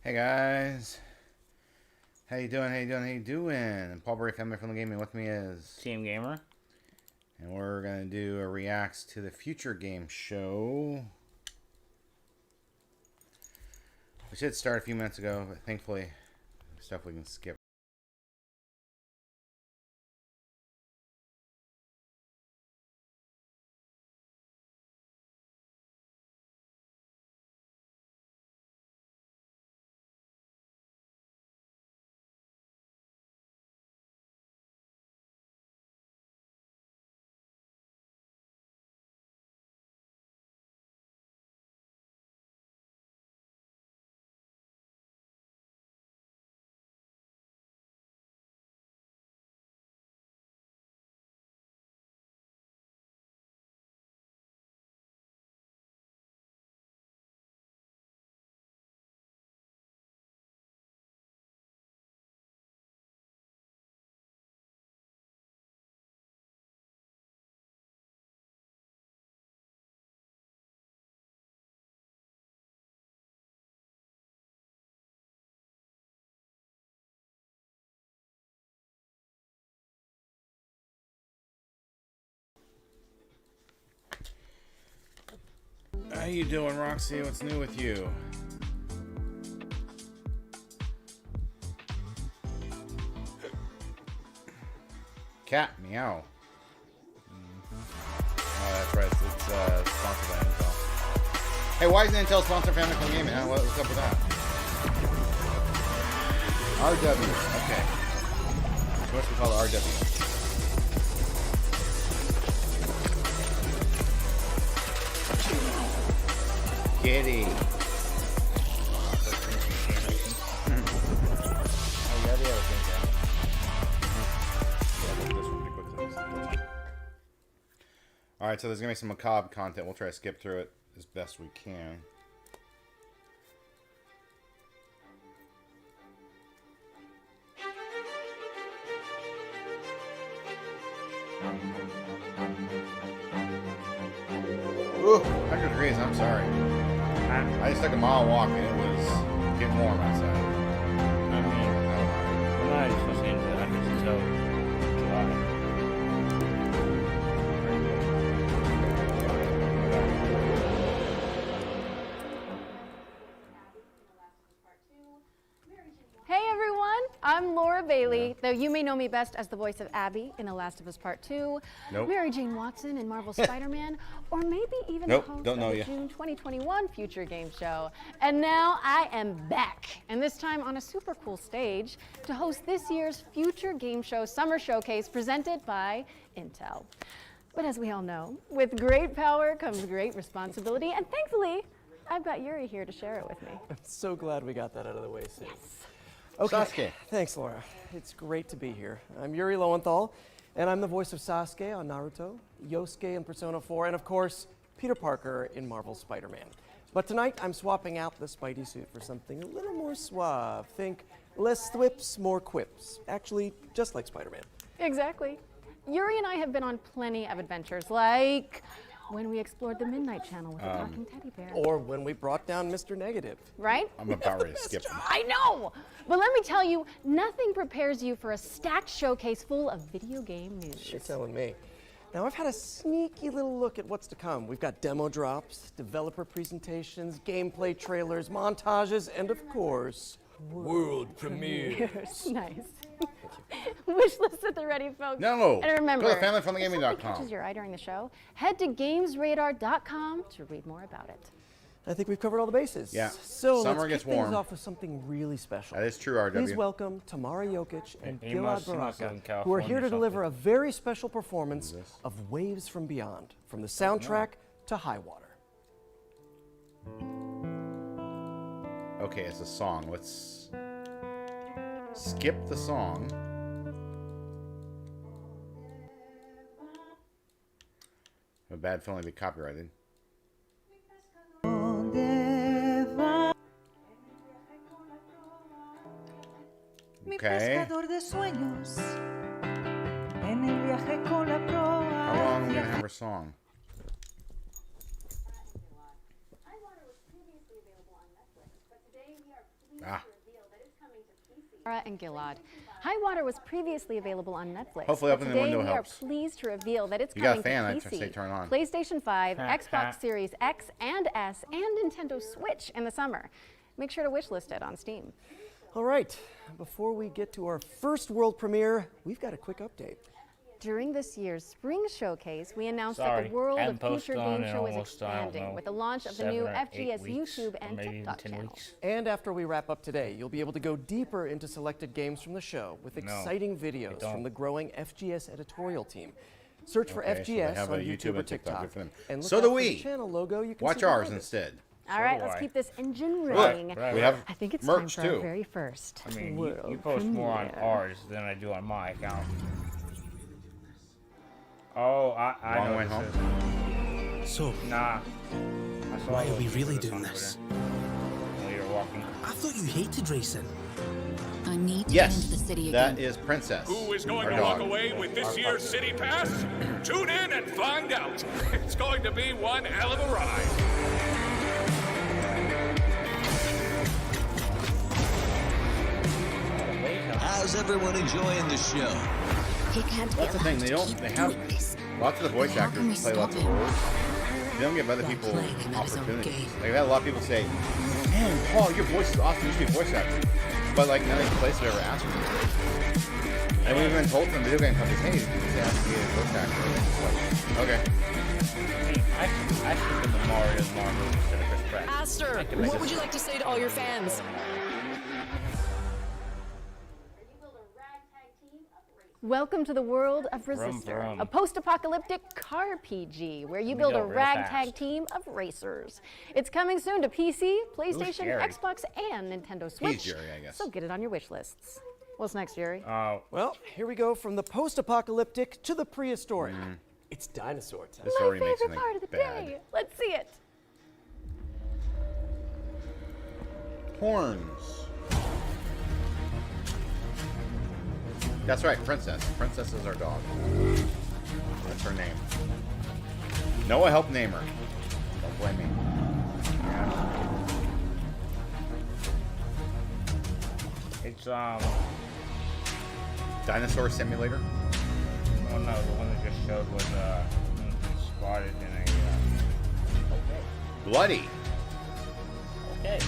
Hey guys, how you doing? How you doing? How you doing? Paul Burry, family from the gaming. With me is Team Gamer, and we're gonna do a reacts to the Future Game Show. We should start a few minutes ago, but thankfully, stuff we can skip. How you doing, Roxy? What's new with you? Cat meow. Oh, that's right. It's sponsored by Intel. Hey, why isn't Intel sponsored Family Fun Gaming? Huh? What's up with that? RW. Okay. So what's we call RW? Kitty. Alright, so there's going to be some macabre content. We'll try to skip through it as best we can. Ooh, 100 degrees, I'm sorry. I just took a mile walk and it was getting warm outside. I mean, I'm not even supposed to into the hundreds until July. Hey everyone, I'm Laura Bailey, though you may know me best as the voice of Abby in The Last of Us Part 2, Nope. Mary Jane Watson in Marvel's Spider-Man, or maybe even Nope, the host don't know of the ya. June 2021 Future Game Show. And now I am back, and this time on a super cool stage to host this year's Future Game Show Summer Showcase presented by Intel. But as we all know, with great power comes great responsibility, and thankfully, I've got Yuri here to share it with me. I'm so glad we got that out of the way soon. Yes. Okay. Sasuke. Thanks, Laura. It's great to be here. I'm Yuri Lowenthal, and I'm the voice of Sasuke on Naruto, Yosuke in Persona 4, and of course, Peter Parker in Marvel's Spider-Man. But tonight, I'm swapping out the Spidey suit for something a little more suave. Think less thwips, more quips. Actually, just like Spider-Man. Exactly. Yuri and I have been on plenty of adventures, like when we explored the Midnight Channel with a talking teddy bear. Or when we brought down Mr. Negative. Right? I'm about ready to skip them. I know! But let me tell you, nothing prepares you for a stacked showcase full of video game news. You're telling me. Now, I've had a sneaky little look at what's to come. We've got demo drops, developer presentations, gameplay trailers, montages, and of course, world premieres. Nice. Wish list at the ready, folks. No. And remember, Go to if something familyfunthegaming.com. catches your eye during the show, head to gamesradar.com to read more about it. I think we've covered all the bases. Yeah. So Summer let's gets kick things warm. off with something really special. That is true, RW. Please welcome Tamara Jokic and He Gilad must live Baraka, in who are California here to or deliver a something. very special performance of Waves from Beyond, from the soundtrack to High Water. Okay, it's a song. Let's skip the song. I have a bad feeling it'd be copyrighted. Okay. How long are we gonna have our song? Ah. And Gilad. High Water was previously available on Netflix. Hopefully but opening the today window we helps. are pleased to reveal that it's You got coming a fan, to I PC, say turn on. PlayStation 5, Xbox Series X and S, and Nintendo Switch in the summer. Make sure to wishlist it on Steam. All right, before we get to our first world premiere, we've got a quick update. During this year's Spring Showcase, we announced that the world of Future Game Show is expanding with the launch of the new FGS YouTube and TikTok channels. And after we wrap up today, you'll be able to go deeper into selected games from the show with exciting videos from the growing FGS editorial team. Search for FGS have on a YouTube or and TikTok. TikTok. Good for them. And look So out do for we. the channel logo. You can Watch see ours behind us. instead. All right, let's keep this engine running. We have I think it's merch time for too. our very first I mean, world you post more on premiere. ours than I do on my account. Oh, I Long know way what home. this is. So, Nah. why are we really doing this? While you're walking. I thought you hated racing. I need to Yes, get into the city that again. is Princess. Who is going our to walk dog. away with this year's City Pass? Tune in and find out. It's going to be one hell of a ride. How's everyone enjoying the show? He can't That's the get thing. out They to don't. keep They have doing this. lots of the voice How can we actors play lots of stop him? roles. They don't give other That people plague in that is opportunities. okay. Like, I've had a lot of people say, "Man, Paul, your voice is awesome. You should be a voice actor." But like none of these places ever asked me. And we've even told some video game companies, "Hey, you should ask me to be a voice actor." And it's like, okay. I should do the Mario instead of Chris Pratt. Aster, what would you like to say to all your fans? Welcome to the world of Vroom, Resistor, vroom. a post-apocalyptic car PG where you me build go a real ragtag fast. team of racers. It's coming soon to PC, PlayStation, Jerry? Xbox, and Nintendo Switch. Jerry, I guess. So get it on your wish lists. What's next, Jerry? Well, here we go from the post-apocalyptic to the prehistoric. It's dinosaur time. This My already makes favorite me part of the bad. day. Let's see it. Horns. That's right, Princess. Princess is our dog. That's her name. Noah helped name her. Don't blame me. It's Dinosaur Simulator. oh no, the one that just showed was spotted in a Bloody. okay.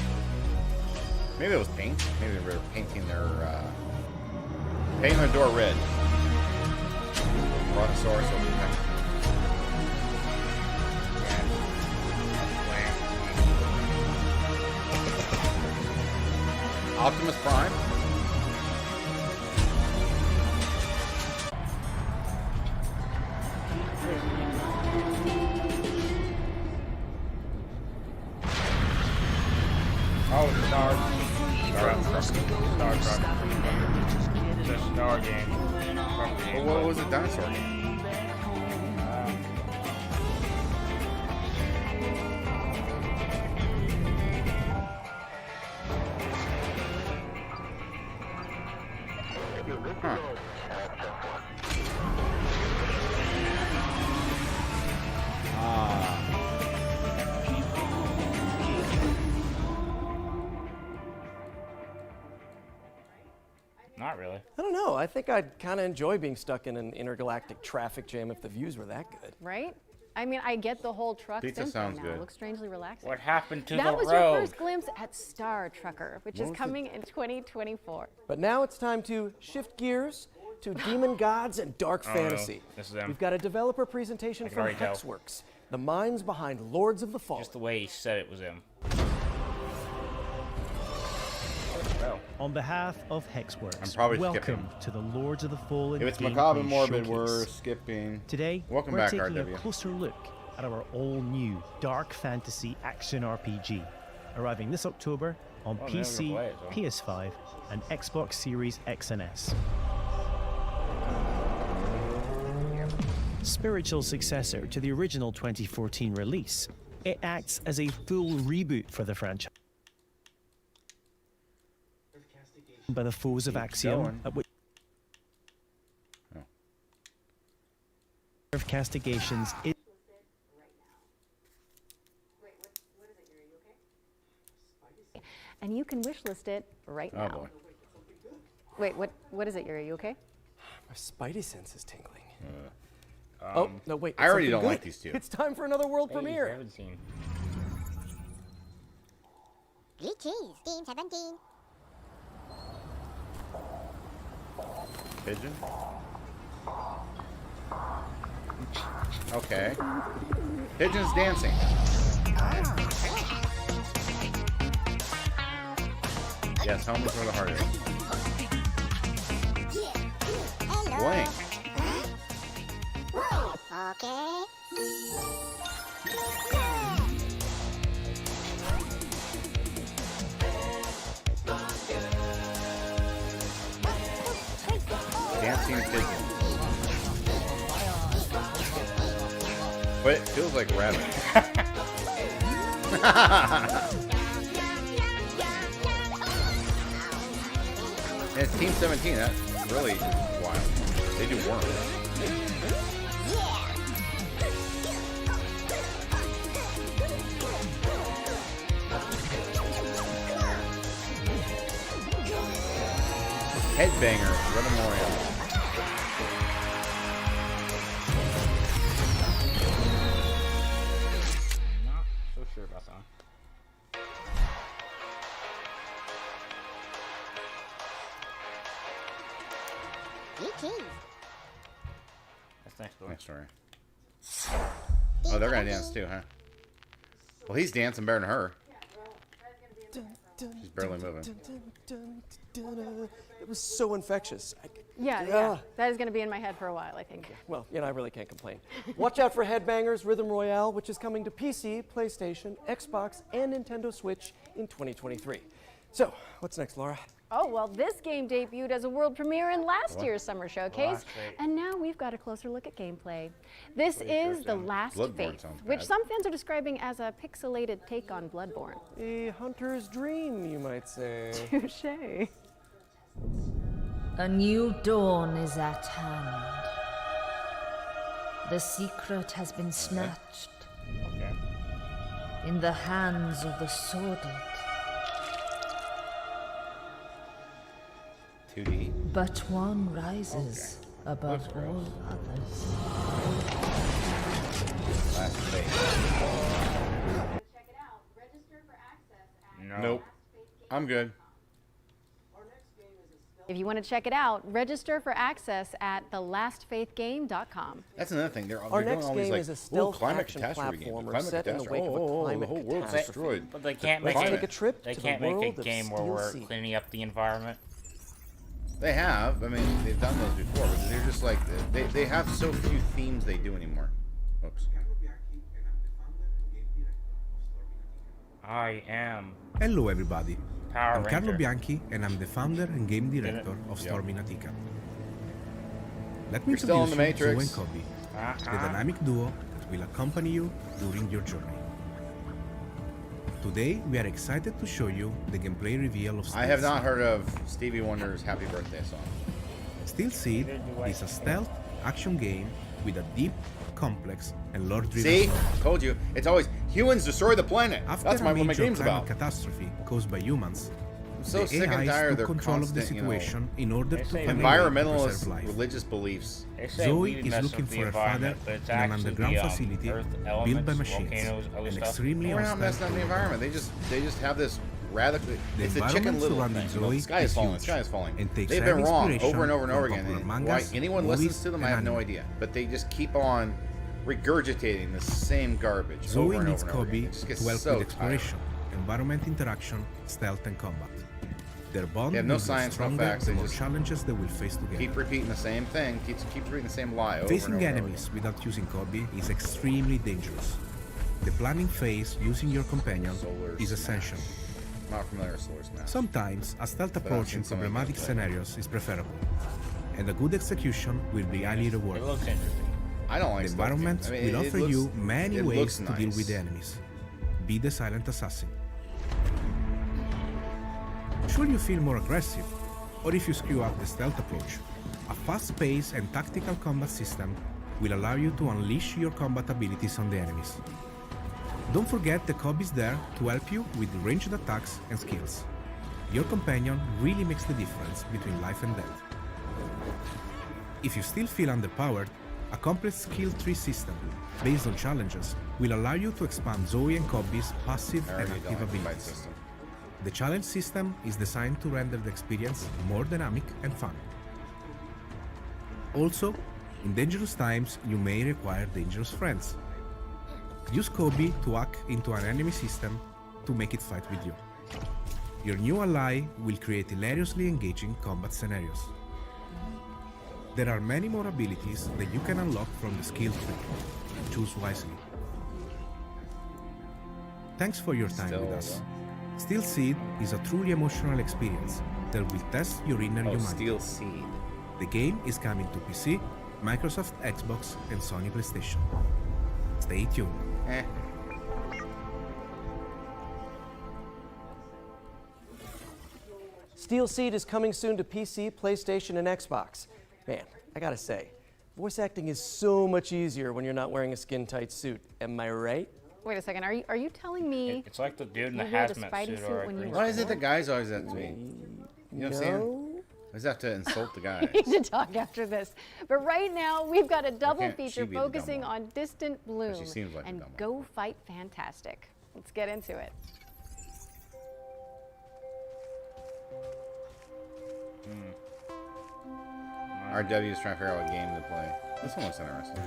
Maybe it was paint. Maybe they were painting their door red. Brontosaurus will be next. Optimus Prime. Oh, Star Trek. The Star game. Well, what was a dinosaur game? Huh. Not really. I don't know. I think I'd kind of enjoy being stuck in an intergalactic traffic jam if the views were that good. Right? I mean, I get the whole truck Pizza synth sounds now. good. It looks strangely relaxing. What happened to That the was road? your first glimpse at Star Trucker, which is was coming in 2024. But now it's time to shift gears to demon gods and dark no. fantasy. This is them. We've got a developer presentation can from already tell. Hexworks, the minds behind Lords of the Fallen. Just the way he said it was him. On behalf of Hexworks, I'm probably welcome skipping. to the Lords of the Fallen If it's Gameplay macabre and morbid, Showcase. we're skipping. Today, Welcome we're back, taking RW. a closer look at our all-new dark fantasy action RPG, arriving this October on Oh, never PC, play it, though. PS5, and Xbox Series X and S. Spiritual successor to the original 2014 release, it acts as a full reboot for the franchise. By the foes of Axiom, going. at which Oh. of castigations is And you can wishlist it right now. boy. Wait, what is it, Yuri? You okay? My spidey sense is tingling. Oh, no, wait. I already something don't good. like these two. It's time for another world premiere. 17. Blue cheese, Team 17. Pigeon? Okay. Pigeon's dancing. Yes, home is where the heart is. Blank. Okay. Dancing pigeon. But it feels like rabbit. And it's Team 17. That really is wild. They do worms. Headbanger, Red Memorial. Not so sure about that one. Blue cheese. That's next door. Next story. Oh, they're gonna dance too, huh? Well, he's dancing better than her. She's barely moving. It was so infectious. Yeah. That is going to be in my head for a while, I think. Well, I really can't complain. Watch out for Headbangers Rhythm Royale, which is coming to PC, PlayStation, Xbox, and Nintendo Switch in 2023. So, what's next, Laura? Oh, well, this game debuted as a world premiere in last year's Summer Showcase, and now we've got a closer look at gameplay. This is The Last Bloodborne Faith, sounds which bad. some fans are describing as a pixelated take on Bloodborne. A hunter's dream, you might say. Touché. A new dawn is at hand. The secret has been snatched Okay. in the hands of the sordid. 2D. But one rises above Looks all gross. others. Last Faith. No. Nope. I'm good. If you want to check it out, register for access at thelastfaithgame.com. That's another thing. They're Our doing next all these game like, is a "Ooh, stealth climate action catastrophe game. platformer Climate set in the wake of a catastrophe. climate the whole world's catastrophe. destroyed. But they can't make Let's it. take a trip They to can't the make world a of game where Steel we're Sea. cleaning up the environment. They have. I mean, they've done those before, but they're just like they have so few themes they do anymore. Oops. I am Hello everybody, Power I'm Carlo Ranger. Bianchi and I'm the founder and game Get it? director of Yeah. Stormy Natica. Let me You're still in introduce the you Zoe Matrix. and Kobe, the dynamic duo that will accompany you during your journey. Today we are excited to show you the gameplay reveal of Steel I have not Seed. heard of Stevie Wonder's Happy Birthday song. Steel Seed is a stealth action game with a deep, complex, and lore-driven See? story. Told you. It's always humans destroy the planet. After That's a what my major game's climate about. catastrophe caused by humans, I'm so the sick and AIs tired of took their control of the constant, situation in order They to say find a way to environmentalist preserve life. religious beliefs. They say Zoe we is mess looking with the for her father environment, but it's in an actually underground the, facility Earth built by elements, machines volcanoes, other and stuff. extremely We're not hostile messing up the to environment. They just have this radically. The It's the Chicken environment Little surrounding thing. Zoe The sky is is falling. The huge sky is falling. and takes They've been heavy wrong inspiration over and over and over from again. popular And mangas, why anyone movies, listens to them, I and have no anime. idea. But they just keep on regurgitating the same garbage Zoe over and needs over and over Kobe again. It just gets to help so with exploration, environment interaction, stealth, and combat. Their bond They have no will grow science, no stronger facts, the they more just challenges they will face together. Keep repeating the same thing. Keep repeating the same lie over Facing and over. enemies without using Kobe is extremely dangerous. The planning phase using your companion Solar is Smash. essential. I'm not familiar with Solar Smash. Sometimes a stealth But I've approach seen in some of problematic them play. scenarios is preferable, and a good execution will be highly It rewarded. looks interesting. I don't like The stealth environment games. I mean, will it offer looks- you many it ways looks to deal nice. with the enemies. Be the silent assassin. Should you feel more aggressive, or if you screw up the stealth approach, a fast-paced and tactical combat system will allow you to unleash your combat abilities on the enemies. Don't forget the Kobe's there to help you with ranged attacks and skills. Your companion really makes the difference between life and death. If you still feel underpowered, a complex skill tree system based on challenges will allow you to expand Zoe and Kobe's passive and active abilities. The challenge system is designed to render the experience more dynamic and fun. Also, in dangerous times, you may require dangerous friends. Use Kobe to hack into an enemy system to make it fight with you. Your new ally will create hilariously engaging combat scenarios. There are many more abilities that you can unlock from the skill tree. Choose wisely. Thanks for your time with us. Steel Seed is a truly emotional experience that will test your inner humanity. Steel Seed. The game is coming to PC, Microsoft Xbox, and Sony PlayStation. Stay tuned. Steel Seed is coming soon to PC, PlayStation, and Xbox. Man, I gotta say, voice acting is so much easier when you're not wearing a skin-tight suit. Am I right? Wait a second. Are you telling me It's like the dude in the you wear the hazmat Spidey suit suit or a when you green Why is it suit. the guys always have to be? You know what I'm saying? I just have to insult the guys. we need to talk after this? But right now, we've got a double can't she feature be the dumb focusing one? on Distant Bloom she seems like the and dumb one. Go Fight Fantastic. Let's get into it. RW is trying to figure out what game to play. This one looks interesting.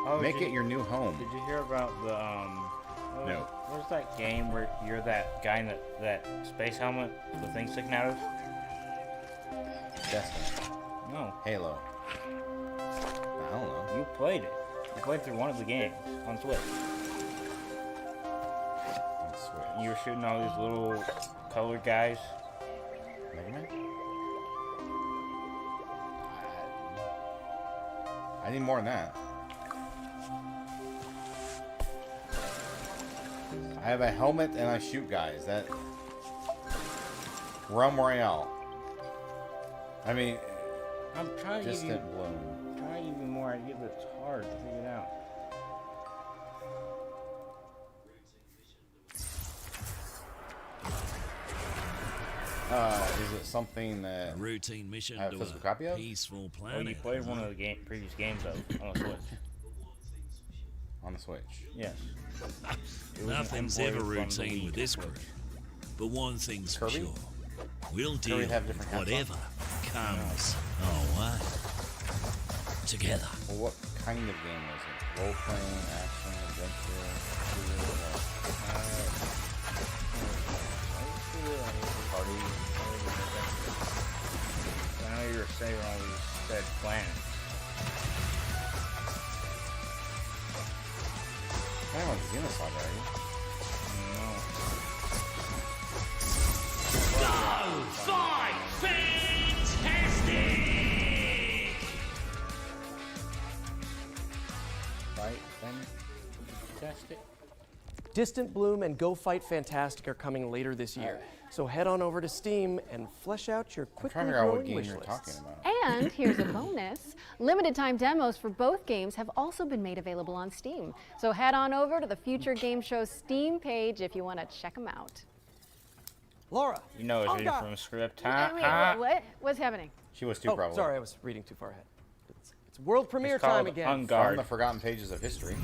Oh, Make it your new home. Did you hear about the No. What's that game where you're that guy in that space helmet with the thing sticking out of? Destiny. No. Halo. I don't know. You played it. You played through one of the games on Switch. You were shooting all these little colored guys. Mega Man? I need more than that. I have a helmet and I shoot guys. That Realm Royale. I mean, I'm trying to give you Distant Bloom. trying to give you more idea, but it's hard to figure it out. Is it something that routine mission I have a to physical a copy of? peaceful Well, planet? you played one of the previous games though on the Switch. On the Switch. Yes. Nothing's ever routine with this crew, but one thing's for sure: we'll deal with have different hats on? whatever comes our way together. Well, what kind of game was it? Role-playing, action, adventure, party? I know you were saving all these dead planets. I don't know Xenosaga, are you? No. Go fight fantastic! Fight fantastic. Distant Bloom and Go Fight Fantastic are coming later this year. So head on over to Steam and flesh out your quickly trying to figure out what growing game wish you're lists. talking about. And here's a bonus. Limited time demos for both games have also been made available on Steam. So head on over to the Future Game Show Steam page if you want to check them out. Laura. You know it's Oh, reading God. from a script. Wait, what? What's happening? She was too Oh, probably. sorry, I was reading too far ahead. It's world premiere It's called time again. From the forgotten pages of history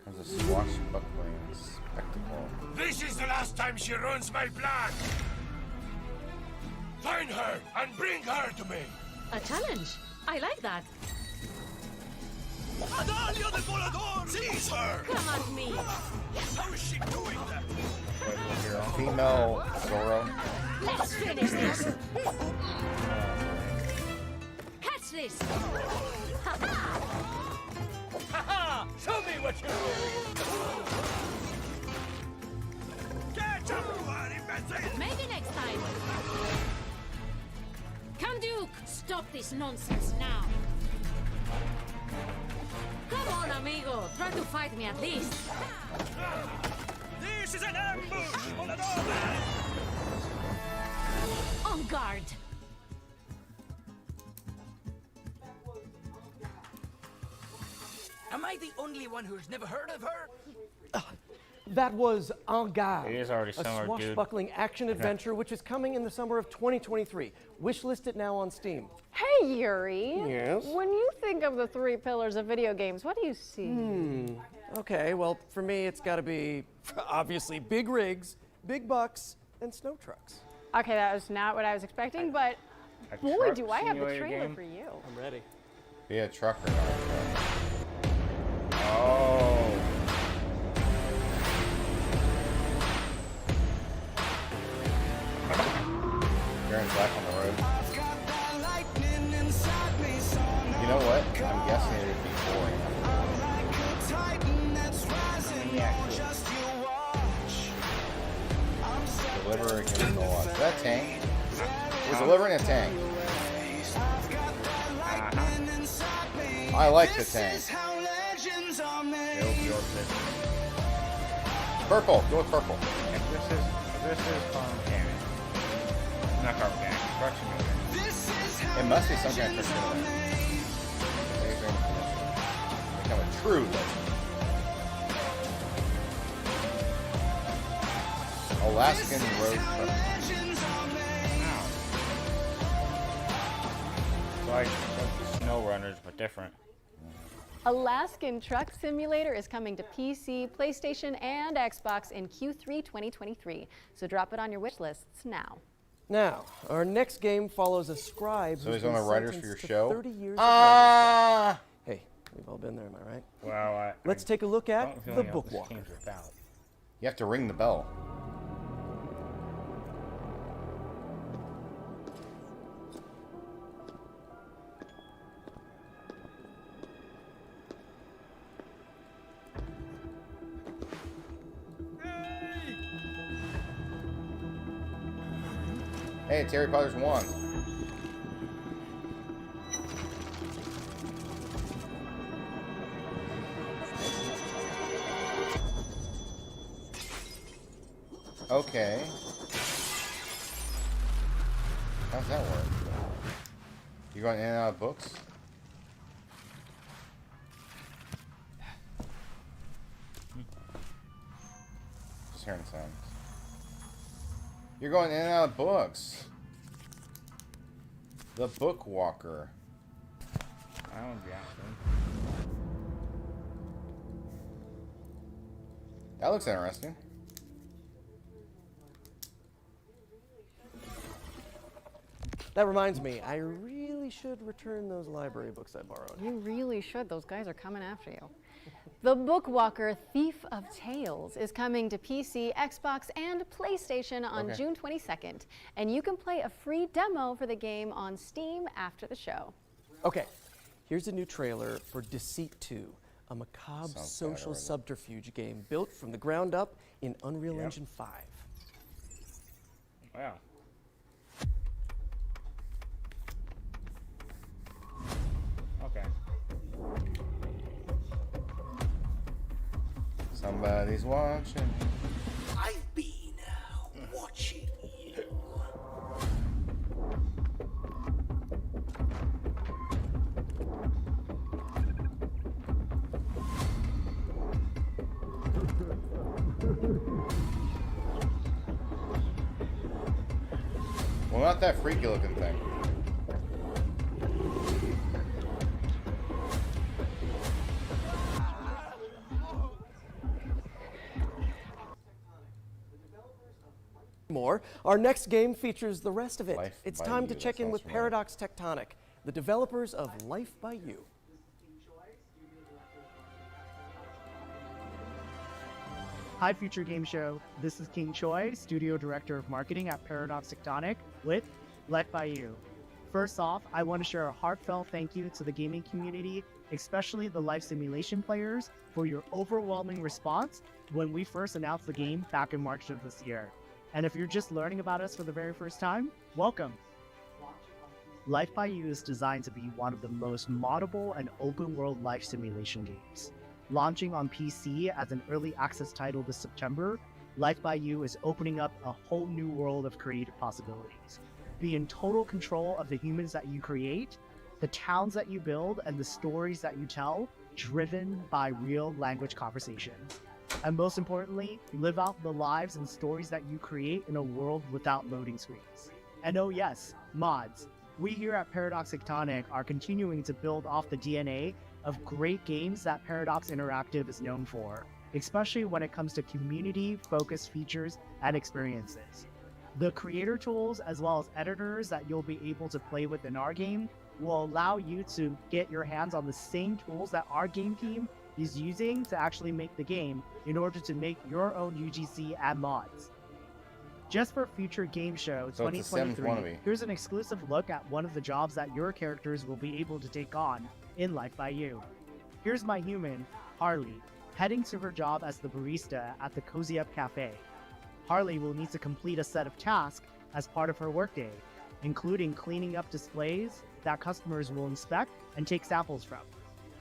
comes a swashbuckling spectacle. This is the last time she ruins my plan! Find her and bring her to me! A challenge. I like that. Adalia de Volador! Seize her! Come at me. How is she doing that? Female Zoro. Let's finish this. Catch this. Haha! Show me what you're doing! Catch up, you imbecile! Maybe next time. Come, Duke. Stop this nonsense now. Come on, amigo. Try to fight me at least. This is an ambush! Volador! On guard. Am I the only one who's never heard of her? That was En Garde, It is already a summer, dude. swashbuckling action adventure which is coming in the summer of 2023. Wishlist it now on Steam. Hey, Yuri. Yes? When you think of the three pillars of video games, what do you see? Okay, well, for me, it's got to be obviously big rigs, big bucks, and snow trucks. Okay, that was not what I was expecting, but A boy, truck do I have the simulator trailer game? for you. I'm ready. Be a trucker, not a truck. Oh. Aaron's back on the road. You know what? I'm guessing it would be boring. Yeah. Deliver a chemical. Is that a tank? We're delivering a tank. I like the tank. Purple. Go with purple. This is Carbon Cannon. Not Carbon Cannon. Truck Simulator. It must be some kind of truck simulator. Become a true legend. Alaskan road truck. Like Snow Runners, but different. Alaskan Truck Simulator is coming to PC, PlayStation, and Xbox in Q3 2023. So drop it on your wish lists now. Now, our next game follows a scribe So who's he's been one of the writers for sentenced your to show? 30 years of writer's block. Hey, we've all been there, am I right? Well, Let's take a look at The Bookwalker. You have to ring the bell. Hey, it's Harry Potter's wand. Okay. How's that work? You going in and out of books? Just hearing sounds. You're going in and out of books. The Bookwalker. I don't be asking. That looks interesting. That reminds me, I really should return those library books I borrowed. You really should. Those guys are coming after you. The Bookwalker Thief of Tales is coming to PC, Xbox, and PlayStation on June 22nd. And you can play a free demo for the game on Steam after the show. Okay, here's a new trailer for Deceit 2, a macabre Sounds social bad already. subterfuge game built from the ground up in Unreal Engine 5. Wow. Okay. Somebody's watching. I've been watching you. Well, not that freaky looking thing. More. Our next game features the rest of it. Life It's by time to You, check that in with sounds familiar. Paradox Tectonic, the developers of Life by You. Hi, Future Game Show. This is King Choi, Studio Director of Marketing at Paradox Tectonic with Life by You. First off, I want to share a heartfelt thank you to the gaming community, especially the life simulation players, for your overwhelming response when we first announced the game back in March of this year. And if you're just learning about us for the very first time, welcome. Life by You is designed to be one of the most moddable and open world life simulation games. Launching on PC as an early access title this September, Life by You is opening up a whole new world of creative possibilities. Be in total control of the humans that you create, the towns that you build, and the stories that you tell, driven by real language conversations. And most importantly, live out the lives and stories that you create in a world without loading screens. And oh yes, mods. We here at Paradox Tectonic are continuing to build off the DNA of great games that Paradox Interactive is known for, especially when it comes to community-focused features and experiences. The creator tools as well as editors that you'll be able to play with in our game will allow you to get your hands on the same tools that our game team is using to actually make the game in order to make your own UGC and mods. Just for Future Game Show 2023, here's an exclusive look at one of the jobs that your characters will be able to take on in Life by You. Here's my human, Harley, heading to her job as the barista at the Cozy Up Cafe. Harley will need to complete a set of tasks as part of her workday, including cleaning up displays that customers will inspect and take samples from.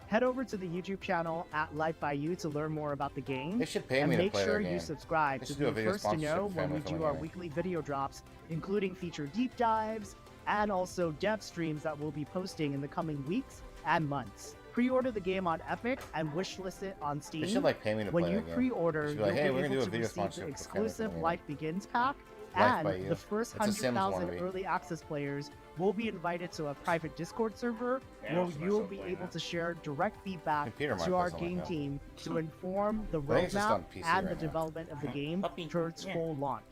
Head over to the YouTube channel at Life by You to learn more about the game. They should pay and me to make play sure their game. you subscribe They to should be do a video first to know sponsorship when we family do our friendly. weekly video drops, including feature deep dives and also dev streams that we'll be posting in the coming weeks and months. Pre-order the game on Epic and wishlist it on Steam. They should, like, pay me to when play you that game. pre-order, They should be you'll like, hey, be we're gonna able do a to video receive the sponsorship for Family exclusive Friendly. Life Begins pack, Life by and You. the first It's a Sims 100,000 wannabe. early access players will be invited to a private Discord server where you'll be able to share direct feedback Computer might to our play something game like that. team to inform the I think it's just roadmap on PC and the right now. development of the game towards full launch.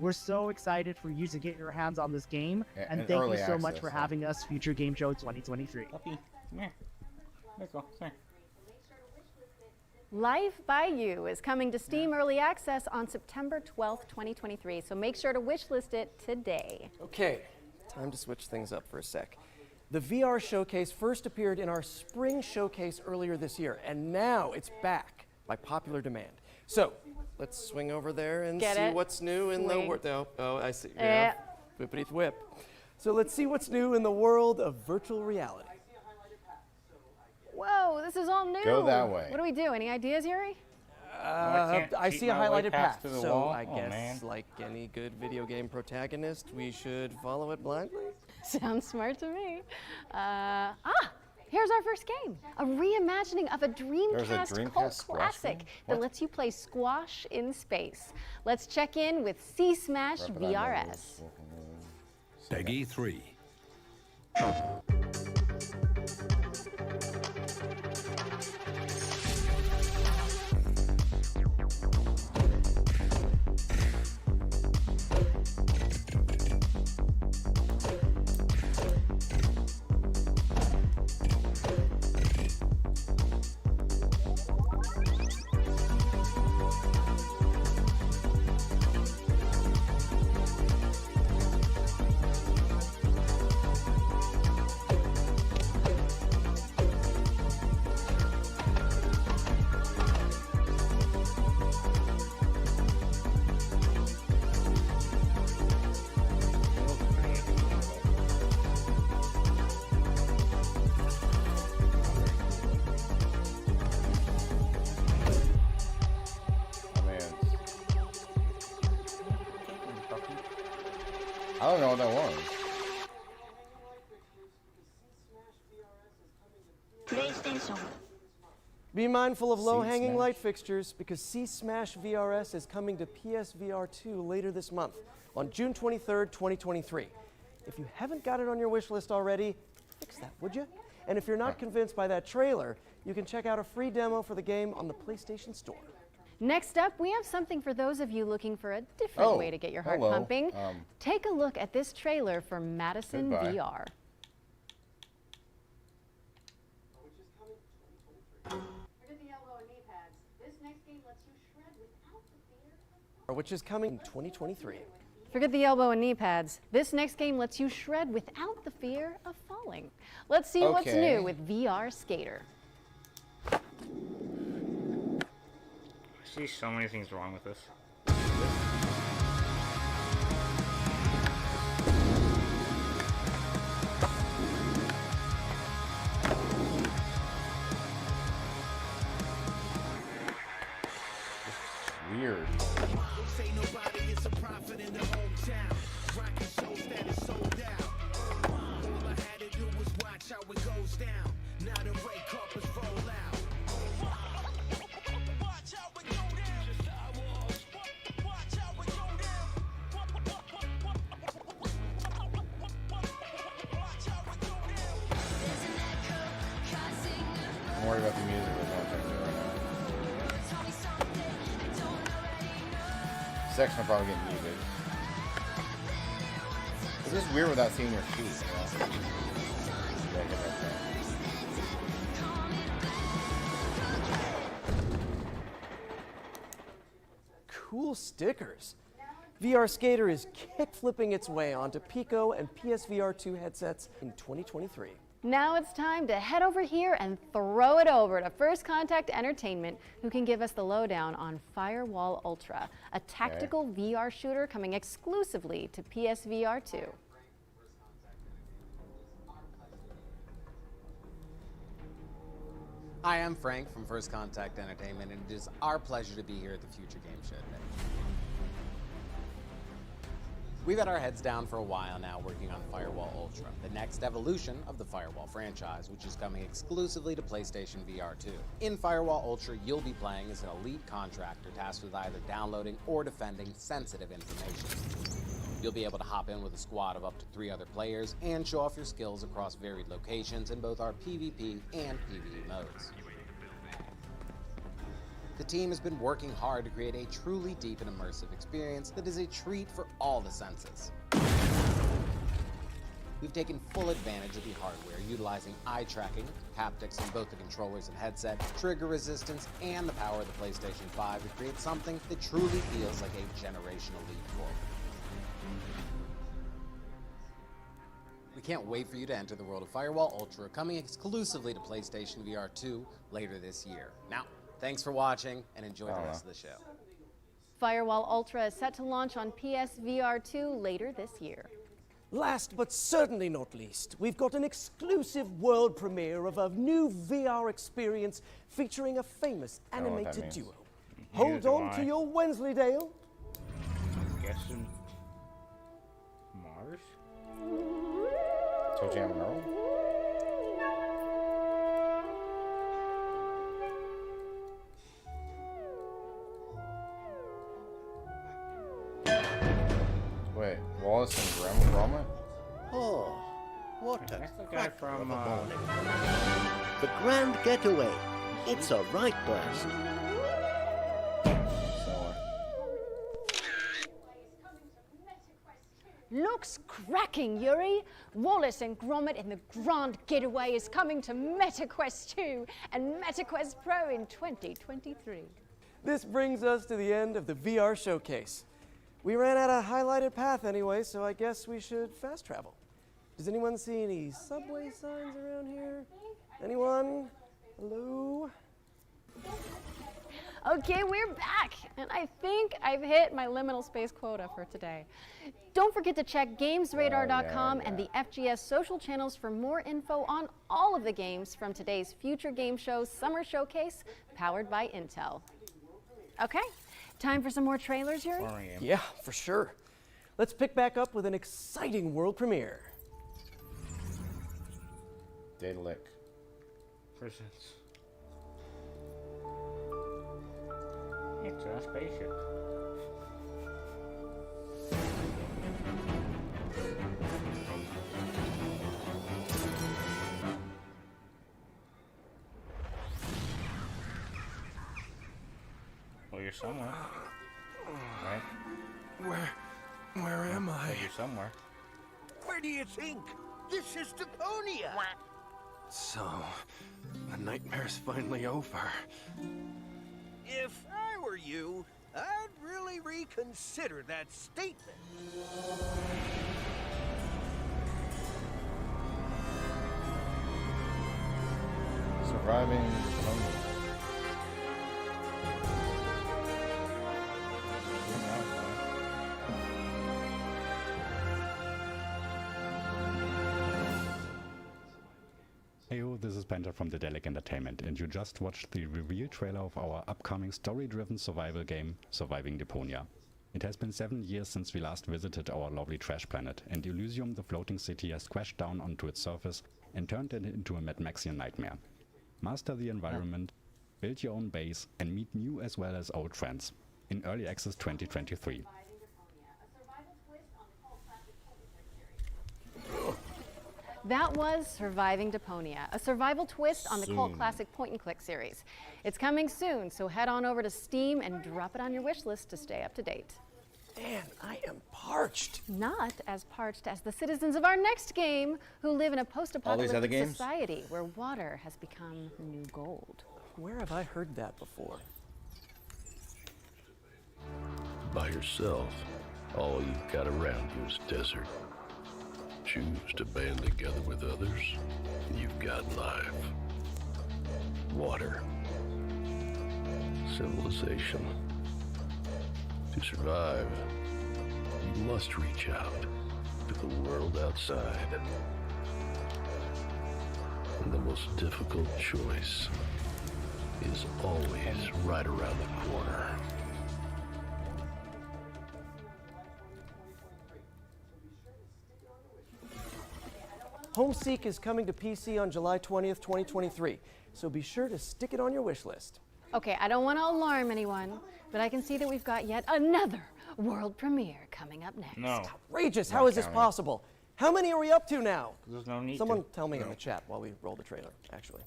We're so excited for you to get your hands on this game, Yeah, and and thank you early so much access, for yeah. having us Future Game Show 2023. Life by You is coming to Steam Early Access on September 12th, 2023, so make sure to wishlist it today. Okay, time to switch things up for a sec. The VR showcase first appeared in our spring showcase earlier this year, and now it's back by popular demand. So let's swing over there and Get see it? what's new in the Swing. world. Oh, I see. Eh. Whippity whip. So let's see what's new in the world of virtual reality. Whoa, this is all new. Go that way. What do we do? Any ideas, Yuri? I see a highlighted path, to the so wall? I Oh, guess, man. like any good video game protagonist, we should follow it blindly. Sounds smart to me. Here's our first game. A reimagining of a Dreamcast, Dreamcast cult squash classic game? that What? lets you play squash in space. Let's check in with C-Smash VRS. Peggy 3. I don't know what that was. PlayStation. Be mindful of low-hanging light fixtures because C-Smash VRS is coming to PSVR 2 later this month on June 23rd, 2023. If you haven't got it on your wish list already, fix that, would you? And if you're not convinced by that trailer, you can check out a free demo for the game on the PlayStation Store. Next up, we have something for those of you looking for a different Oh, way to get your heart hello. pumping. Take a look at this trailer for Madison Goodbye. VR. Which is coming in 2023. Forget the elbow and knee pads. This next game lets you shred without the fear of falling. Let's see what's Okay. new with VR Skater. I see so many things wrong with this. Weird. Say nobody is a prophet in the hometown. Rockin' shows that is sold out. All I had to do was watch how it goes down. Now the red carpets roll out. about the music, but don't check it right now. Section will probably get muted. It's just weird without seeing your feet, you know? Yeah, get right there. Cool stickers. VR Skater is kick-flipping its way onto Pico and PSVR 2 headsets in 2023. Now it's time to head over here and throw it over to First Contact Entertainment, who can give us the lowdown on Firewall Ultra, a tactical VR shooter coming exclusively to PSVR 2. Hi, I'm Frank from First Contact Entertainment, and it is our pleasure to be here at the Future Game Show today. We've had our heads down for a while now working on Firewall Ultra, the next evolution of the Firewall franchise, which is coming exclusively to PlayStation VR 2. In Firewall Ultra, you'll be playing as an elite contractor tasked with either downloading or defending sensitive information. You'll be able to hop in with a squad of up to 3 other players and show off your skills across varied locations in both our PvP and PvE modes. The team has been working hard to create a truly deep and immersive experience that is a treat for all the senses. We've taken full advantage of the hardware, utilizing eye tracking, haptics in both the controllers and headset, trigger resistance, and the power of the PlayStation 5 to create something that truly feels like a generational leap forward. We can't wait for you to enter the world of Firewall Ultra, coming exclusively to PlayStation VR 2 later this year. Now, thanks for watching, and enjoy the rest of the show. Firewall Ultra is set to launch on PSVR 2 later this year. Last but certainly not least, we've got an exclusive world premiere of a new VR experience featuring a famous animated duo. Hold on to your Wensleydale. I'm guessing Mars? Toe Jam and Earl? Wait, Wallace and Gromit? Oh, what a That's the guy from The Grand Getaway. It's a right blast. Looks cracking, Yuri. Wallace and Gromit in the Grand Getaway is coming to MetaQuest 2 and MetaQuest Pro in 2023. This brings us to the end of the VR showcase. We ran out of highlighted path anyway, so I guess we should fast travel. Does anyone see any subway signs around here? Anyone? Hello? Okay, we're back, and I think I've hit my liminal space quota for today. Don't forget to check GamesRadar.com and the FGS social channels for more info on all of the games from today's Future Game Show Summer Showcase, powered by Intel. Okay, time for some more trailers, Yuri? Yeah, for sure. Let's pick back up with an exciting world premiere. Daedalic. Prisons. It's a spaceship. Well, you're somewhere. Right? Where am I? You're somewhere. Where do you think? This is Deponia. So, the nightmare's finally over. If I were you, I'd really reconsider that statement. Surviving lonely. Heyo, this is Penta from Daedalic Entertainment, and you just watched the reveal trailer of our upcoming story-driven survival game, Surviving Deponia. It has been 7 years since we last visited our lovely trash planet, and Elysium, the floating city, has crashed down onto its surface and turned it into a Mad Maxian nightmare. Master the environment, build your own base, and meet new as well as old friends. In Early Access 2023. That was Surviving Deponia, a survival twist on the cult classic point-and-click series. It's coming soon, so head on over to Steam and drop it on your wish list to stay up to date. Man, I am parched. Not as parched as the citizens of our next game, who live in a post-apocalyptic games? society where water has become the new gold. Where have I heard that before? By yourself, all you've got around you is desert. Choose to band together with others, and you've got life. Water. Civilization. To survive, you must reach out to the world outside. And the most difficult choice is always right around the corner. Homeseek is coming to PC on July 20th, 2023, so be sure to stick it on your wish list. Okay, I don't want to alarm anyone, but I can see that we've got yet another world premiere coming up next. No. Outrageous, how is this possible? How many are we up to now? There's no need Someone to. tell me in the chat while we roll the trailer, actually.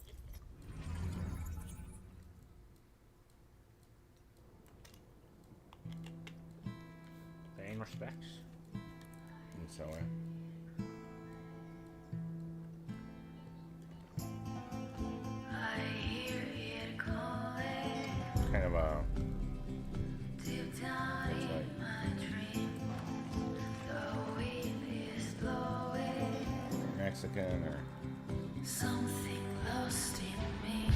Paying respects. And so, kind of a. Mexican or Something lost in me.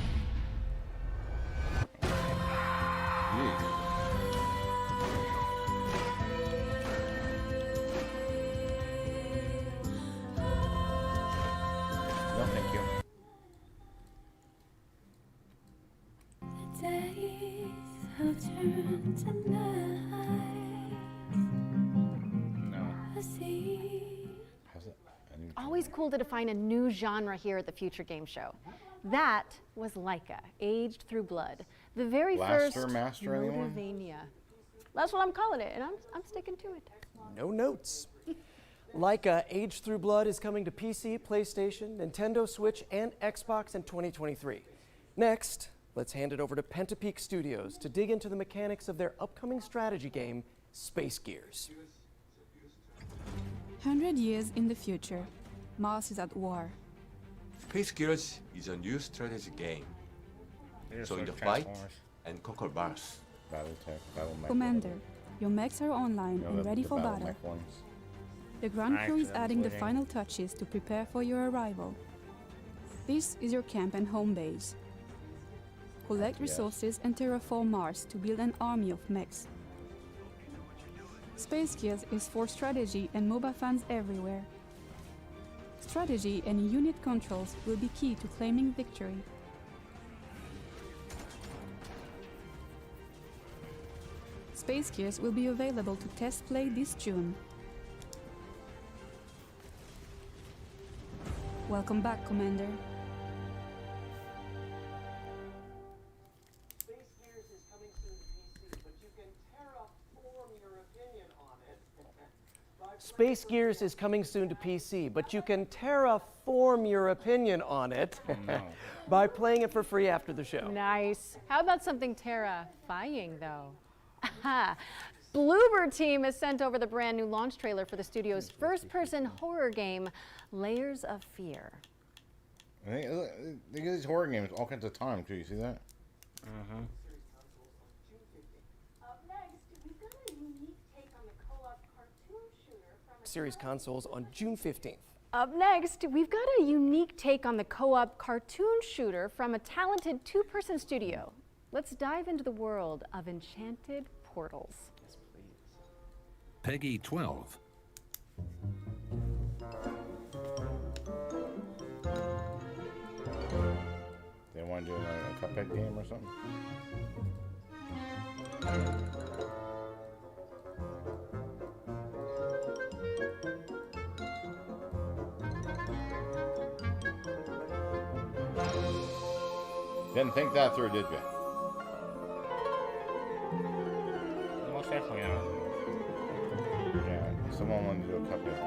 No, thank you. The days have turned to night. No. I see. How's it? Always cool to define a new genre here at the Future Game Show. That was Laika, Aged Through Blood. The very Blaster, first Master, anyone? Metroidvania. That's what I'm calling it, and I'm sticking to it. No notes. Laika, Aged Through Blood is coming to PC, PlayStation, Nintendo Switch, and Xbox in 2023. Next, let's hand it over to Pentapeak Studios to dig into the mechanics of their upcoming strategy game, Space Gears. 100 years in the future, Mars is at war. Space Gears is a new strategy game. So in the fight and conquer Mars. Battle mech. Commander, your mechs are online and ready for battle. Mech ones. The ground crew is adding the final touches to prepare for your arrival. This is your camp and home base. Collect resources and terraform Mars to build an army of mechs. Space Gears is for strategy and MOBA fans everywhere. Strategy and unit controls will be key to claiming victory. Space Gears will be available to test play this June. Welcome back, Commander. Space Gears is coming soon to PC, but you can terraform your opinion on it by playing it for free after the show. Nice. How about something terrifying, though? Aha. Bloober Team has sent over the brand new launch trailer for the studio's first-person horror game, Layers of Fear. They get these horror games all kinds of time, too. You see that? Mm-hmm. Series consoles on June 15th. Up next, we've got a unique take on the co-op cartoon shooter from a talented two-person studio. Let's dive into the world of Enchanted Portals. Peggy 12. They want to do a Cuphead game or something? Didn't think that through, did you? Most definitely not. Yeah, someone wanted to do a Cuphead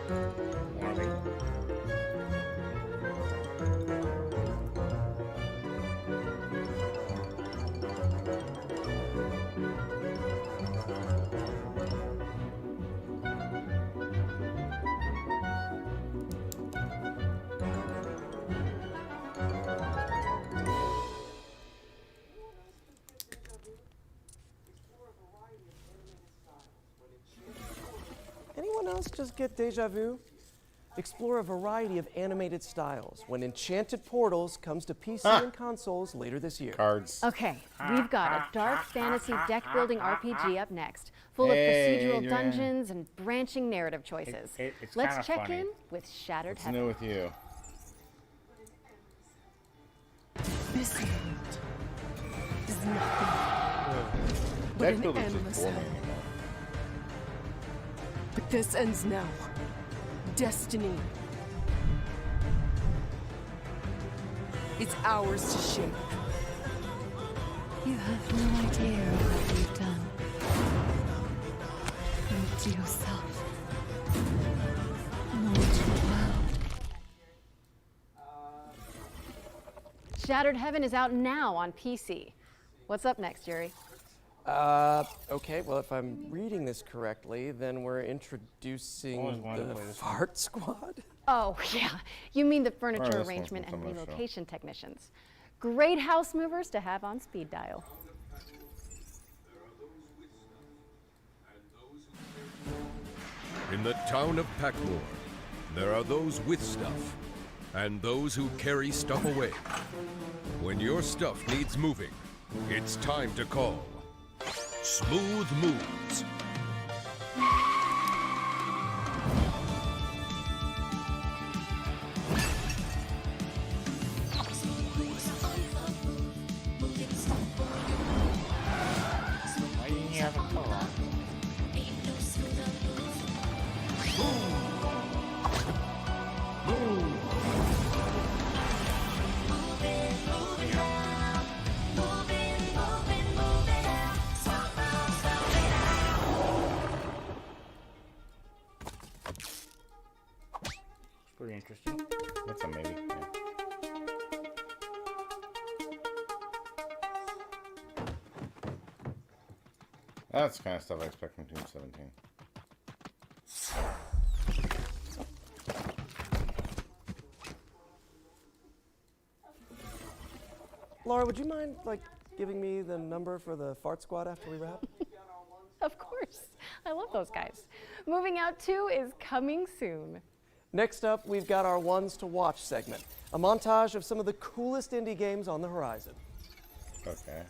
game. More maybe? Anyone else just get deja vu? Explore a variety of animated styles when Enchanted Portals comes to PC and consoles later this year. Cards. Okay, we've got a dark fantasy deck building RPG up next, full of Hey, procedural Adrian. dungeons and branching narrative choices. It's Let's kinda check funny. in with Shattered What's Heaven. new with you? This world is nothing but Deck an builders endless just bore me hell. anymore. But this ends now. Destiny. It's ours to shape. You have no idea of what you've done. Nor to yourself. Nor to the world. Shattered Heaven is out now on PC. What's up next, Yuri? Okay, well, if I'm reading this correctly, then we're introducing Always wanted to the play this Fart Squad? Oh, yeah. You mean the furniture this one's arrangement from and some other show. relocation technicians. Great house movers to have on speed dial. In the town of Packmore, there are those with stuff and those who carry stuff away. When your stuff needs moving, it's time to call Smooth Moves. Why didn't you have a co-op? It's pretty interesting. That's a maybe. Yeah. That's the kind of stuff I expect from Team 17. Laura, would you mind, like, giving me the number for the Fart Squad after we wrap? Of course. I love those guys. Moving Out 2 is coming soon. Next up, we've got our Ones to Watch segment, a montage of some of the coolest indie games on the horizon. Okay.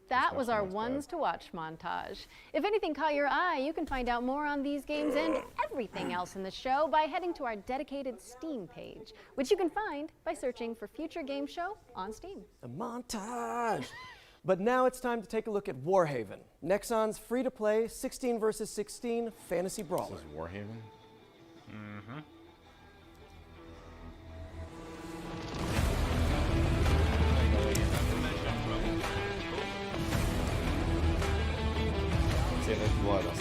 That was our Ones to Watch montage. If anything caught your eye, you can find out more on these games and everything else in the show by heading to our dedicated Steam page, which you can find by searching for Future Game Show on Steam. A montage! But now it's time to take a look at Warhaven, Nexon's free-to-play 16 versus 16 fantasy brawler. This is Warhaven? Mm-hmm. Say there's blood on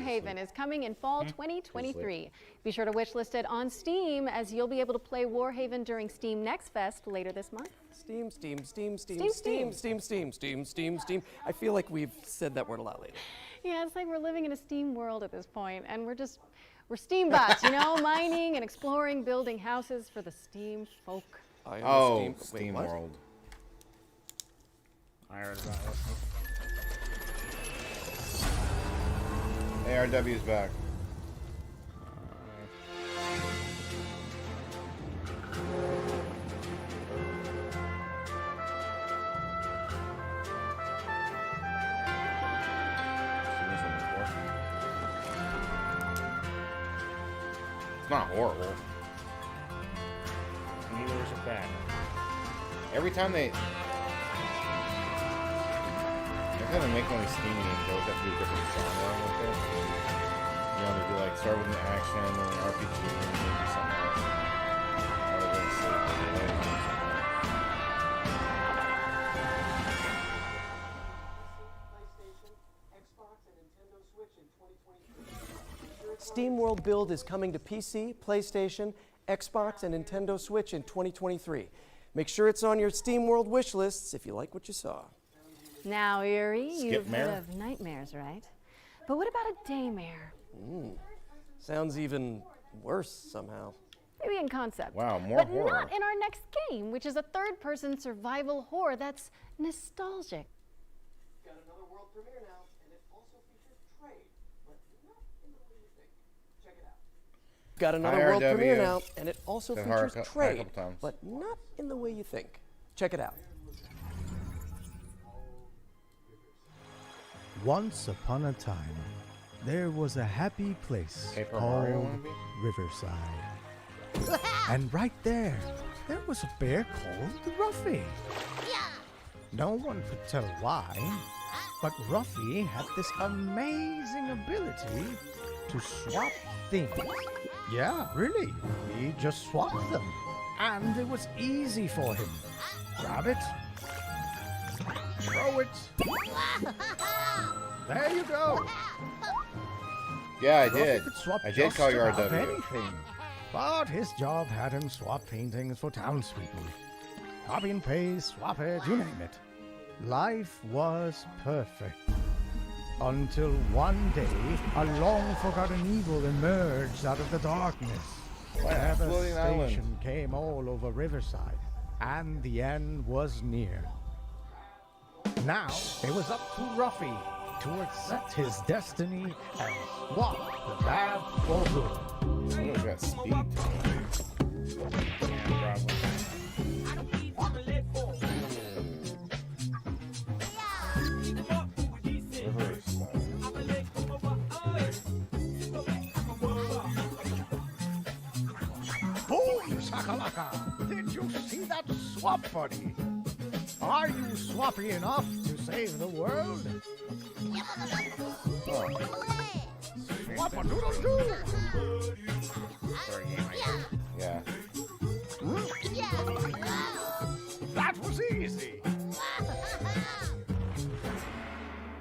Warhaven is coming in fall 2023. Be sure to wishlist it on Steam, as you'll be able to play Warhaven during Steam Next Fest later this month. Steam, Steam, Steam, Steam, Steam, Steam, Steam, Steam, Steam, Steam, Steam. I feel like we've said that word a lot lately. Yeah, it's like we're living in a Steam world at this point, and we're Steam bots, you know, mining and exploring, building houses for the Steam folk. Oh, Steam World. I heard about this. ARW's back. It's not horrible. Neither is it bad. Every time they make one of these Steam games, they always have to do a different genre with it. You know, they do like start with an action and an RPG and then maybe something else. Or they say, Steam World Build is coming to PC, PlayStation, Xbox, and Nintendo Switch in 2023. Make sure it's on your Steam World wish lists if you like what you saw. Now, Yuri, you've Skip-mare? heard of nightmares, right? But what about a daymare? Sounds even worse somehow. Maybe in concept. Wow, more but horror. not in our next game, which is a third-person survival horror that's nostalgic. Got another world premiere now, and it also features trade, but not in the way you think. Check it out. Got another world IRW. premiere now, and it also Said features hi a trade, couple times. but not in the way you think. Check it out. Once upon a time, there was a happy place Paper Mario called wannabe? Riverside. And right there was a bear called Ruffy. No one could tell why, but Ruffy had this amazing ability to swap things. Yeah, really. He just swapped them. And it was easy for him. Grab it. Throw it. There you go. Yeah, I Ruffy did. could swap I did just call you about RW. anything. But his job had him swap paintings for townspeople. Copy and paste, swap it, you name it. Life was perfect. Until one day, a long-forgotten evil emerged out of the darkness. Wow, floating island. Devastation came all over Riverside, and the end was near. Now, it was up to Ruffy to accept his destiny and swap the bad for good. Someone's got speed to it. Yeah, probably. Boom, shakalaka! Did you see that swap, buddy? Are you swappy enough to save the world? Swap-a-doodle-doo! Yeah. That was easy.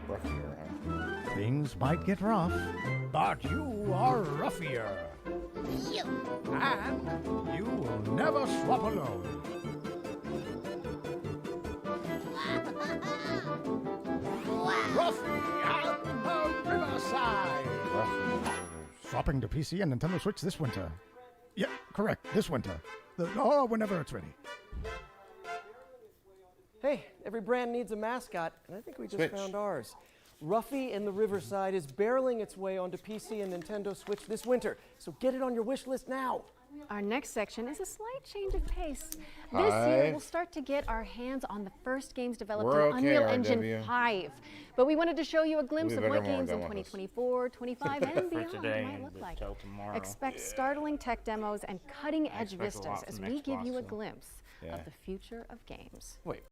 Ruffier, huh? Things might get rough, but you are ruffier. And you will never swap alone. Ruffy and the Riverside. Swapping to PC and Nintendo Switch this winter. Yeah, correct, this winter. Or whenever it's ready. Hey, every brand needs a mascot, and I think we just Switch. found ours. Ruffy and the Riverside is barreling its way onto PC and Nintendo Switch this winter, so get it on your wish list now. Our next section is a slight change of pace. This Hi. year, we'll start to get our hands on the first games developed We're in okay, Unreal RW. Engine 5. But we wanted to show you a glimpse We'll of be what back when we're games in done with this. 2024, 25, and For beyond today might and look like. till tomorrow. Expect startling tech demos and cutting-edge expect a vistas lot as from we give you a Xbox, so- glimpse Yeah. of the future of games. Wait,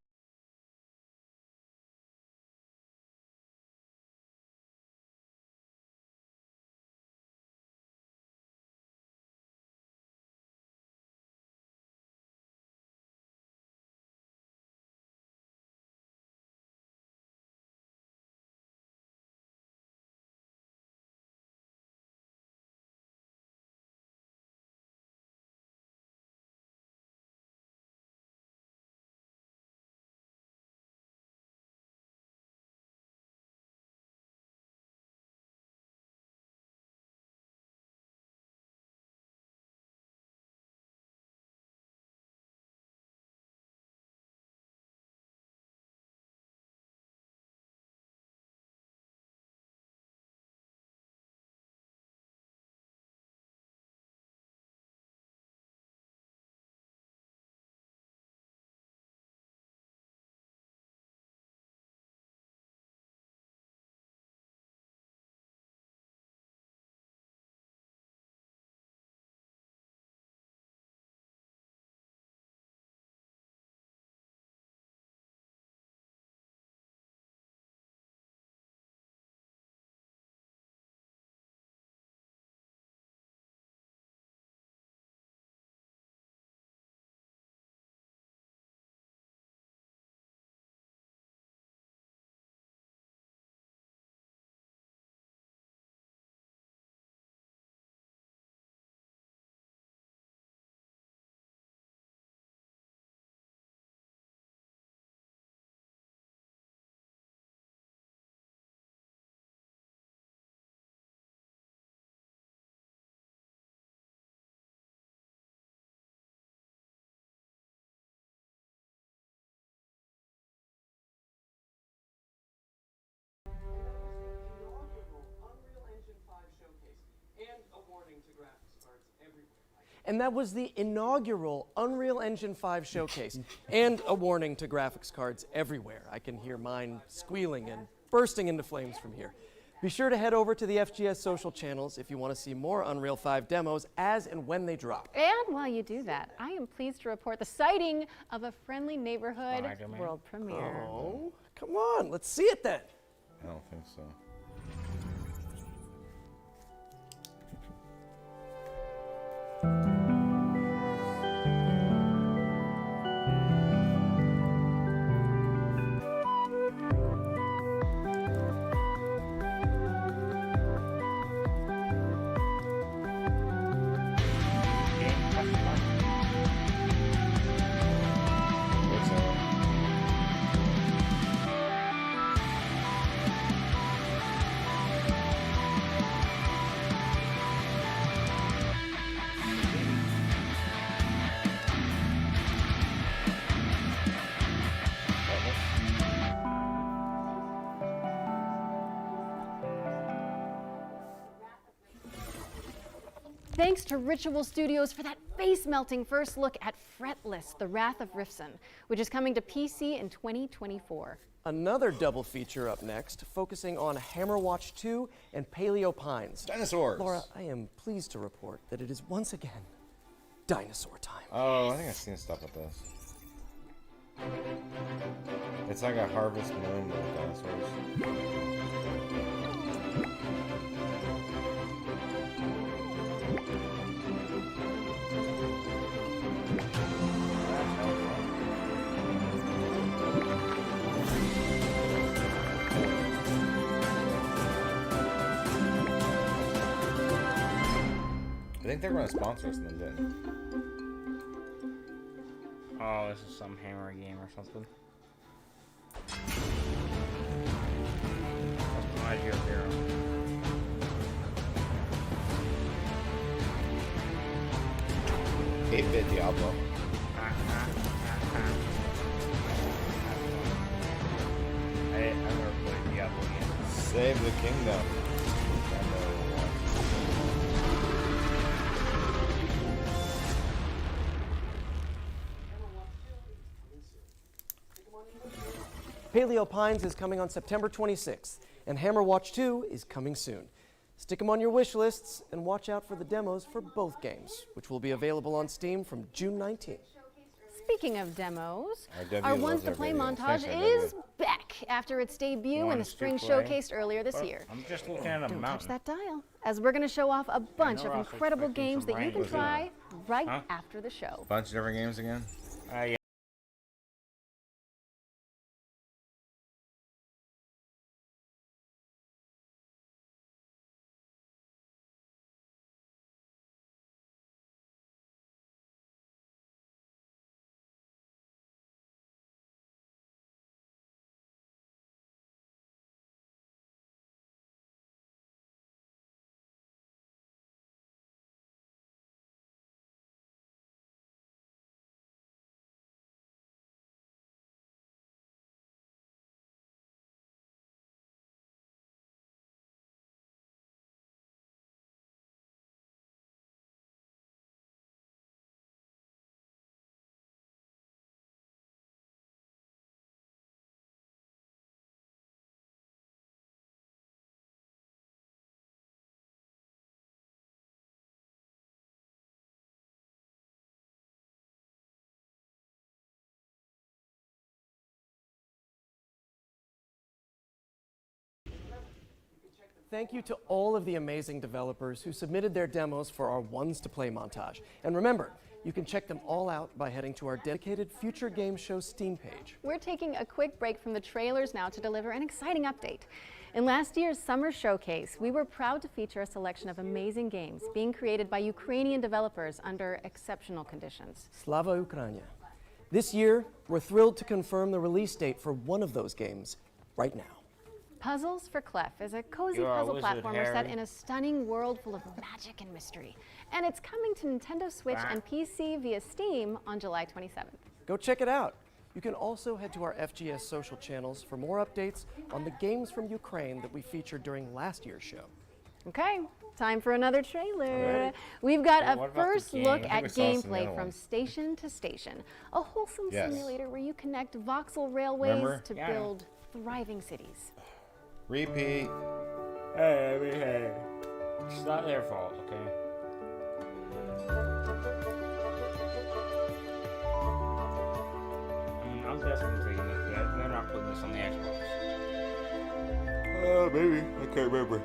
And that was the inaugural Unreal Engine 5 showcase. And a warning to graphics cards everywhere. I can hear mine squealing and bursting into flames from here. Be sure to head over to the FGS social channels if you want to see more Unreal 5 demos as and when they drop. And while you do that, I am pleased to report the sighting of a Friendly Neighborhood world premiere. Oh, come on, let's see it then. I don't think so. Thanks to Ritual Studios for that face-melting first look at Fretless, The Wrath of Rifson, which is coming to PC in 2024. Another double feature up next, focusing on Hammerwatch 2 and Paleo Pines. Dinosaurs. Laura, I am pleased to report that it is once again dinosaur time. Oh, I think I've seen stuff with this. It's like a Harvest Moon with dinosaurs. I think they were going to sponsor us and then didn't. Oh, this is some Hammer game or something. Customize your hero. Eight-bit Diablo. I never played Diablo game. Save the kingdom. Paleo Pines is coming on September 26th, and Hammerwatch 2 is coming soon. Stick them on your wish lists and watch out for the demos for both games, which will be available on Steam from June 19th. Speaking of demos, RW our loves Ones to our Play videos. montage Thanks, is back after its debut in the Ones to spring Play. showcase earlier this Well, year. I'm just looking at a Don't mountain. touch that dial, as we're going to show off a bunch know of I was incredible expecting games some that you rain. can What's try right Huh? after the show. Bunch of different games again? Yeah. Thank you to all of the amazing developers who submitted their demos for our Ones to Play montage. And remember, you can check them all out by heading to our dedicated Future Game Show Steam page. We're taking a quick break from the trailers now to deliver an exciting update. In last year's summer showcase, we were proud to feature a selection of amazing games being created by Ukrainian developers under exceptional conditions. Slava Ukraina. This year, we're thrilled to confirm the release date for one of those games right now. Puzzles for Clef is a cozy You're a puzzle wizard, platformer set Harry. in a stunning world full of magic and mystery. And it's coming to Nintendo Switch and PC via Steam on July 27th. Go check it out. You can also head to our FGS social channels for more updates on the games from Ukraine that we featured during last year's show. Okay, Time for another trailer. Alright. We've got Well, a what about the first game? look I at think we saw this in the gameplay other from one. station to station. A wholesome Yes. simulator where you connect voxel railways Remember? to Yeah. build thriving cities. Repeat. Hey. It's not their fault, okay? I'm definitely taking this. They're not putting this on the Xbox. Maybe. I can't remember.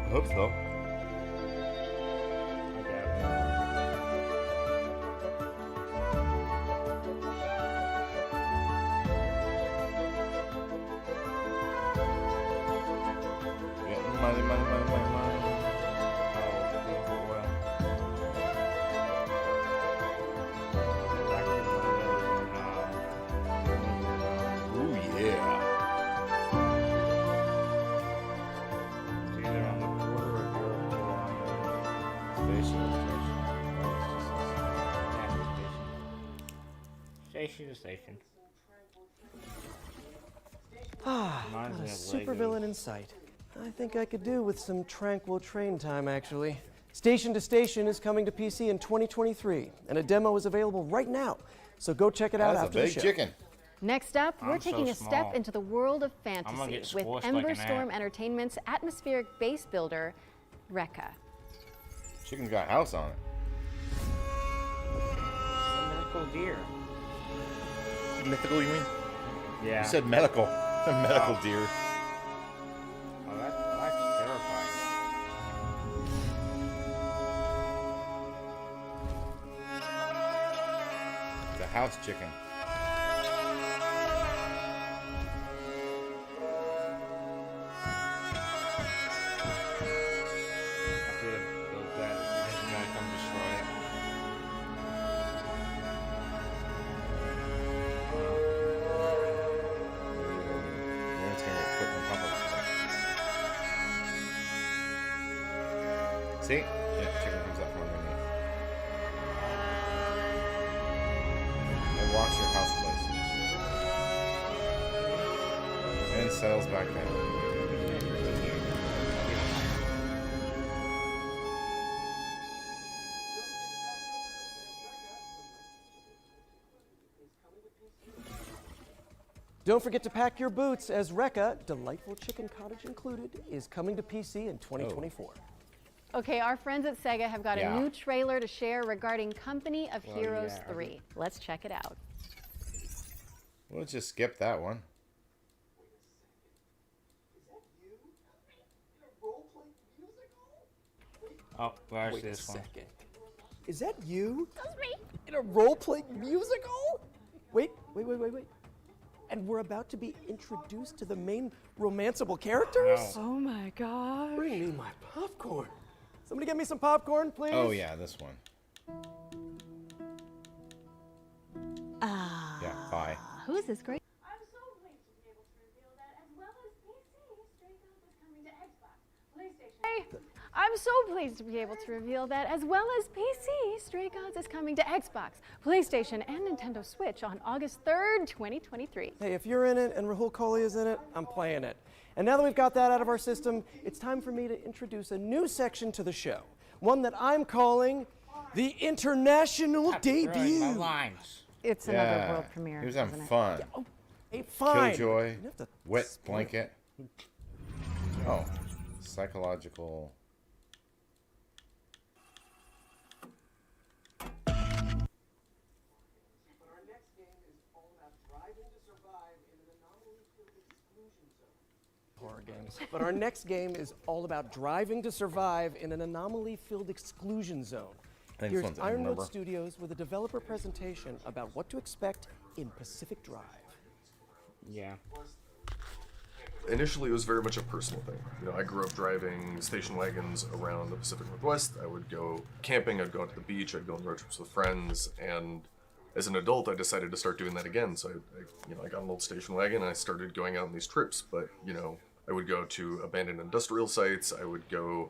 I hope so. Yeah, money. Ooh, yeah. Station to station. Ah, Reminds got me a of supervillain in sight. I think I could do with some tranquil train time, actually. Station to Station is coming to PC in 2023, and a demo is available right now. So go check it out That's a after the big show. chicken. Next up, we're I'm so taking a small. step into the world of gonna fantasy get with squashed like Ember an Storm ant. Entertainment's atmospheric base builder, Rekka. Chicken's got a house on it. Medical deer. Mythical, you mean? Yeah. You said medical. It's a medical deer. Oh, that's terrifying. It's a house chicken. I could have built that. It's gonna come destroy it. Yeah, it's gonna get put in the bubble. See? Yeah, chicken comes up from underneath. And watch your house places. And settles back down. Don't forget to pack your boots, as Rekka, Delightful Chicken Cottage included, is coming to PC in 2024. Okay, our friends at Sega have got Yeah. a new trailer to share regarding Company of Well, Heroes yeah. 3. Let's check it out. We'll just skip that one. Oh, where's Wait a this one? second. Is that you? That's me. In a role-playing musical? Wait. And we're about to be introduced to the main romanceable characters? Oh my god. Bring me my popcorn. Somebody get me some popcorn, please. Oh, yeah, this one. Yeah, bye. Who is this great? I'm so pleased to be able to reveal that, as well as PC, Stray Gods is coming to Xbox, PlayStation, and Nintendo Switch on August 3rd, 2023. Hey, if you're in it and Rahul Kohli is in it, I'm playing it. And now that we've got that out of our system, it's time for me to introduce a new section to the show. One that I'm calling the International Debut. My lines. It's another world premiere. He was having isn't it? fun. Hey, fine. Killjoy, You have to wet spoil- blanket. Oh, psychological. Horror games. But our next game is all about driving to survive in an anomaly-filled exclusion zone. I think this Here's one's Ironwood remember. Studios with a developer presentation about what to expect in Pacific Drive. Yeah. Initially, it was very much a personal thing. You know, I grew up driving station wagons around the Pacific Northwest. I would go camping, I'd go out to the beach, I'd go on road trips with friends, and as an adult, I decided to start doing that again. So I got an old station wagon and I started going out on these trips. But I would go to abandoned industrial sites. I would go,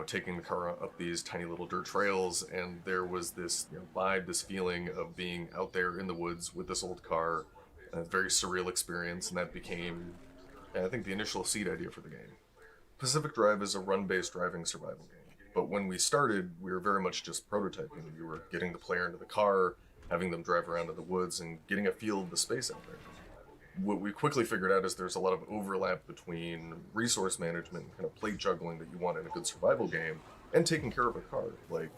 taking the car up these tiny little dirt trails, and there was this vibe, this feeling of being out there in the woods with this old car, a very surreal experience, and that became, I think, the initial seed idea for the game. Pacific Drive is a run-based driving survival game, but when we started, we were very much just prototyping. We were getting the player into the car, having them drive around in the woods, and getting a feel of the space out there. What we quickly figured out is there's a lot of overlap between resource management and kind of plate juggling that you want in a good survival game, and taking care of a car, like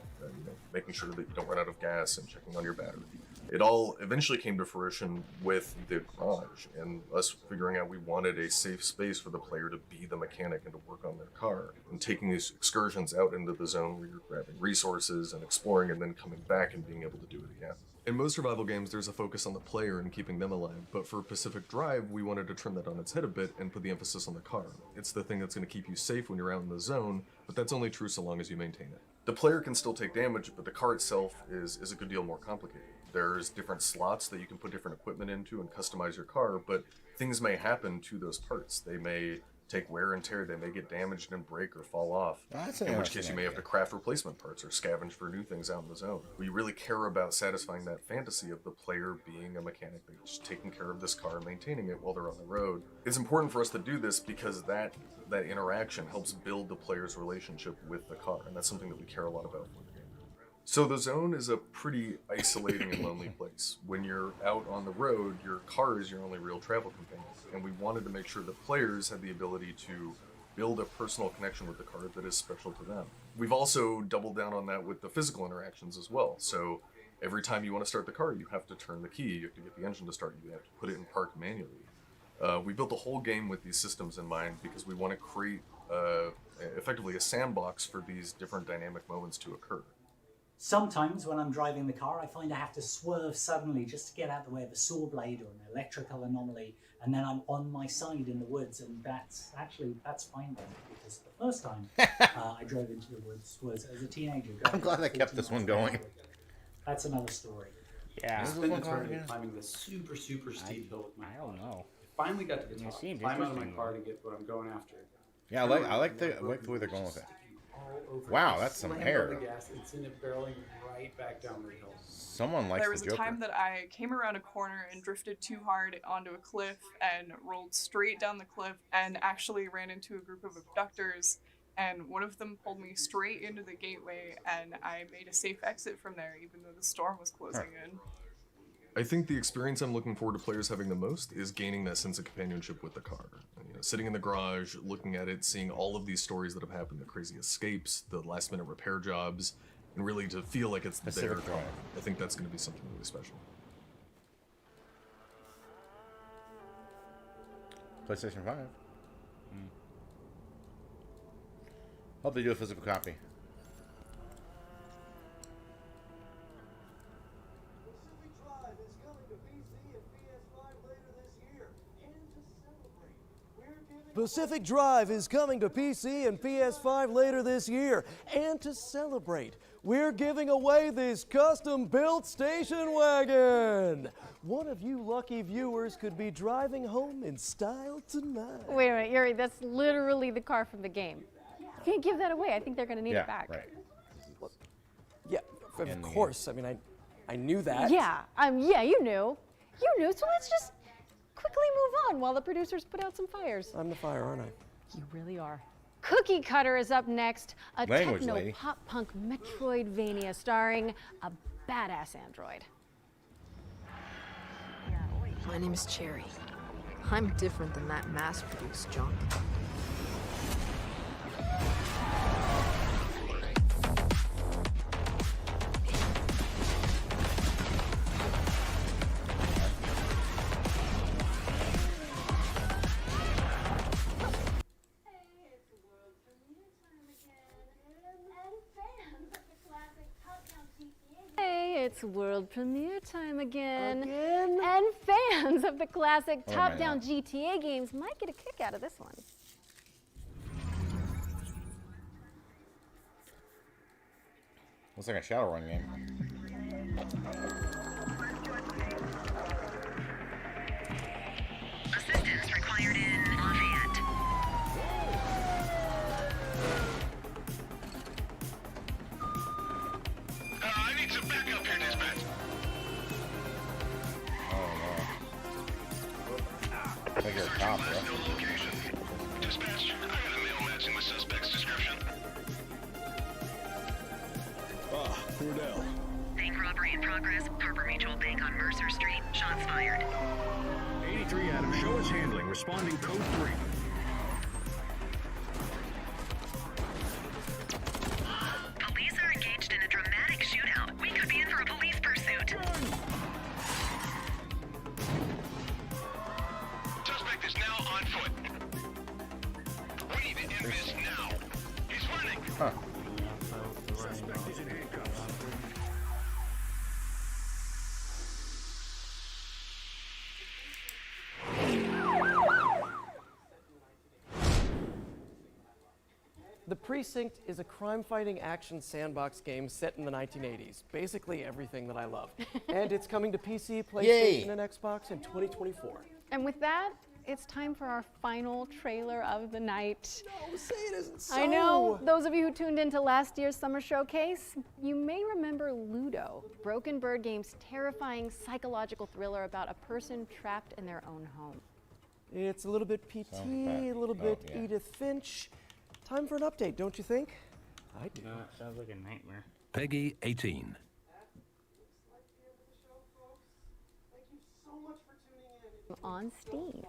making sure that you don't run out of gas and checking on your battery. It all eventually came to fruition with the garage and us figuring out we wanted a safe space for the player to be the mechanic and to work on their car. And taking these excursions out into the zone where you're grabbing resources and exploring and then coming back and being able to do it again. In most survival games, there's a focus on the player and keeping them alive, but for Pacific Drive, we wanted to trim that on its head a bit and put the emphasis on the car. It's the thing that's going to keep you safe when you're out in the zone, but that's only true so long as you maintain it. The player can still take damage, but the car itself is a good deal more complicated. There's different slots that you can put different equipment into and customize your car, but things may happen to those parts. They may take wear and tear, they may get damaged and break or fall off, in which case you may have to craft replacement parts or scavenge for new things out in the zone. We really care about satisfying that fantasy of the player being a mechanic that's taking care of this car and maintaining it while they're on the road. It's important for us to do this because that interaction helps build the player's relationship with the car, and that's something that we care a lot about for the game. So the zone is a pretty isolating and lonely place. When you're out on the road, your car is your only real travel companion, and we wanted to make sure that players had the ability to build a personal connection with the car that is special to them. We've also doubled down on that with the physical interactions as well. So every time you want to start the car, you have to turn the key, you have to get the engine to start, you have to put it in park manually. We built the whole game with these systems in mind because we want to create effectively a sandbox for these different dynamic moments to occur. Sometimes when I'm driving the car, I find I have to swerve suddenly just to get out of the way of a saw blade or an electrical anomaly, and then I'm on my side in the woods, and that's fine by me, because the first time I drove into the woods was as a teenager. I'm glad they kept this one going. That's another story. Yeah. I spent eternity climbing this super steep hill with my car. I don't know. I finally got to the top, seemed climb out of my interesting, car to get what I'm going after. Yeah, I like the way they're going with it. Wow, that's some hair. It's in it barreling right back down the hill. Someone likes There was the Joker. a time that I came around a corner and drifted too hard onto a cliff and rolled straight down the cliff and actually ran into a group of abductors, and one of them pulled me straight into the gateway, and I made a safe exit from there even though the storm was closing in. I think the experience I'm looking forward to players having the most is gaining that sense of companionship with the car. Sitting in the garage, looking at it, seeing all of these stories that have happened, the crazy escapes, the last-minute repair jobs, and really to feel like it's their car. I think that's going to be something really special. PlayStation 5. Hope they do a physical copy. Pacific Drive is coming to PC and PS5 later this year. And to celebrate, we're giving away this custom-built station wagon. One of you lucky viewers could be driving home in style tonight. Wait a minute, Yuri, that's literally the car from the game. You can't give that away. I think they're going to need it back. Right. Yeah, of course. I mean, I knew that. Yeah, yeah, you knew. You knew, so let's just quickly move on while the producers put out some fires. I'm the fire, aren't I? You really are. Cookie Cutter is up next, a Language techno lady. pop punk Metroidvania starring a badass android. My name is Cherry. I'm different than that mass-produced junk. Hey, it's world premiere time again. And fans of the classic top-down GTA games might get a kick out of this one. Looks like a Shadowrun game. Assistance required in Lafayette. I need some backup here, dispatch. I think you're a cop, bro. Dispatch, I got a mail message. Disclosing the suspect's description. Ah, Cordell. Bank robbery in progress. Harbor Mutual Bank on Mercer Street. Shots fired. 83 Adam, show us handling. Responding code 3. Police are engaged in a dramatic shootout. We could be in for a police pursuit. Suspect is now on foot. We need to end this now. He's running. Huh. Suspect is in handcuffs. The Precinct is a crime-fighting action sandbox game set in the 1980s. Basically everything that I love. And it's coming to PC, PlayStation, Yay. and Xbox in 2024. And with that, it's time for our final trailer of the night. No, say it isn't so. I know, those of you who tuned into last year's summer showcase, you may remember Ludo, Broken Bird Game's terrifying psychological thriller about a person trapped in their own home. It's a little bit PT, a little bit Edith Finch. Time for an update, don't you think? I do. Sounds like a nightmare. Peggy 18. On Steam.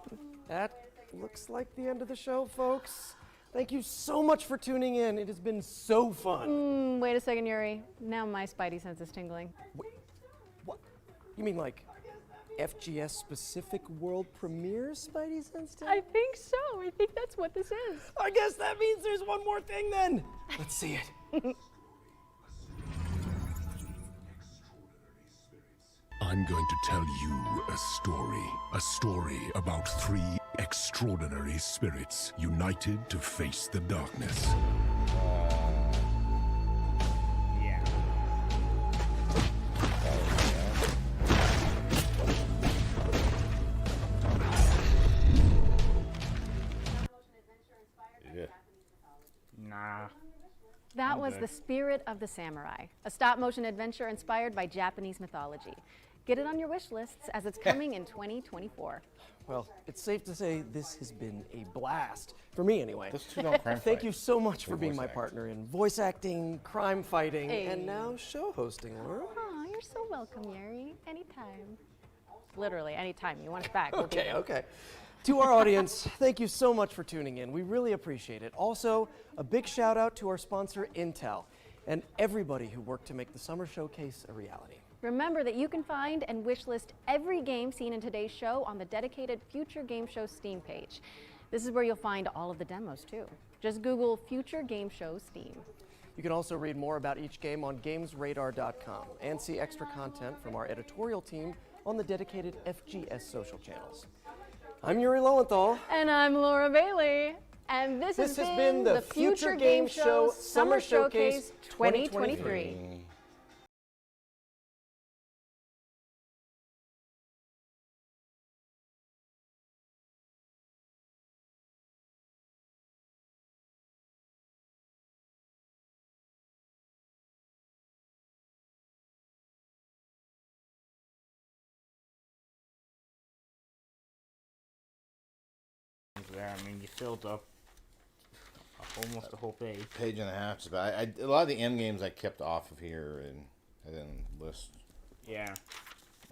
That looks like the end of the show, folks. Thank you so much for tuning in. It has been so fun. Wait a second, Yuri. Now my spidey sense is tingling. What? You mean like FGS specific world premiere Spidey Sense? I think so. I think that's what this is. I guess that means there's one more thing then. Let's see it. I'm going to tell you a story about 3 extraordinary spirits united to face the darkness. Yeah. Nah. That was The Spirit of the Samurai, a stop-motion adventure inspired by Japanese mythology. Get it on your wish lists as it's coming in 2024. Well, it's safe to say this has been a blast. For me, anyway. Those two don't crime Thank fight. you so much for They being voice my act. partner in voice acting, crime fighting, Hey. and now show hosting, Laura. Aw, you're so welcome, Yuri. Anytime. Literally, anytime you want us back. we'll be Okay, there. okay. To our audience, thank you so much for tuning in. We really appreciate it. Also, a big shout out to our sponsor, Intel, and everybody who worked to make the summer showcase a reality. Remember that you can find and wishlist every game seen in today's show on the dedicated Future Game Show Steam page. This is where you'll find all of the demos too. Just Google Future Game Show Steam. You can also read more about each game on gamesradar.com and see extra content from our editorial team on the dedicated FGS social channels. I'm Yuri Lowenthal. And I'm Laura Bailey. And this has been the Future Game Show Summer Showcase 2023. There, I mean, you filled up almost the whole page. Page and a half. But a lot of the M games I kept off of here, and I didn't list. Yeah.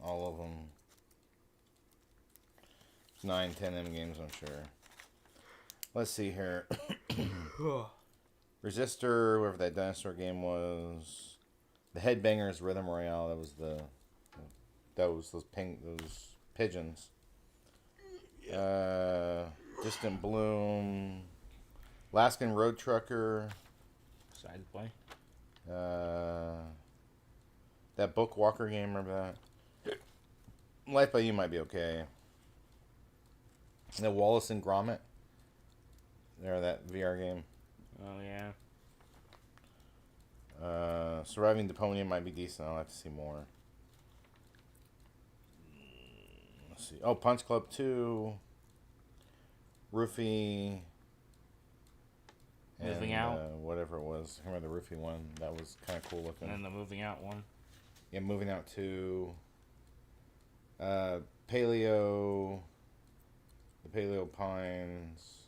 All of them. 9, 10 M games, I'm sure. Let's see here. Resistor, whoever that dinosaur game was. The Headbangers Rhythm Royale. That was those pigeons. Distant Bloom, Alaskan Road Trucker, Side play. That Book Walker game, remember that? Life by You might be okay. The Wallace and Gromit, there, that VR game. Oh yeah. Surviving Deponia might be decent. I'll have to see more. Let's see. Oh, Punch Club 2. Roofie. Moving and, Out. Whatever it was. I remember the Roofie one. That was kind of cool looking. And then the Moving Out one. Yeah, Moving Out 2. Paleo. The Paleo Pines.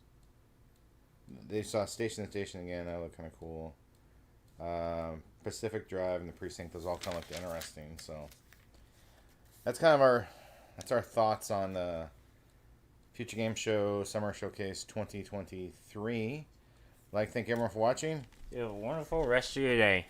they saw Station to Station again. That looked kind of cool. Pacific Drive and the Precinct, those all kind of looked interesting. So that's kind of our thoughts on the Future Game Show Summer Showcase 2023. Thank everyone for watching. You have a wonderful rest of your day.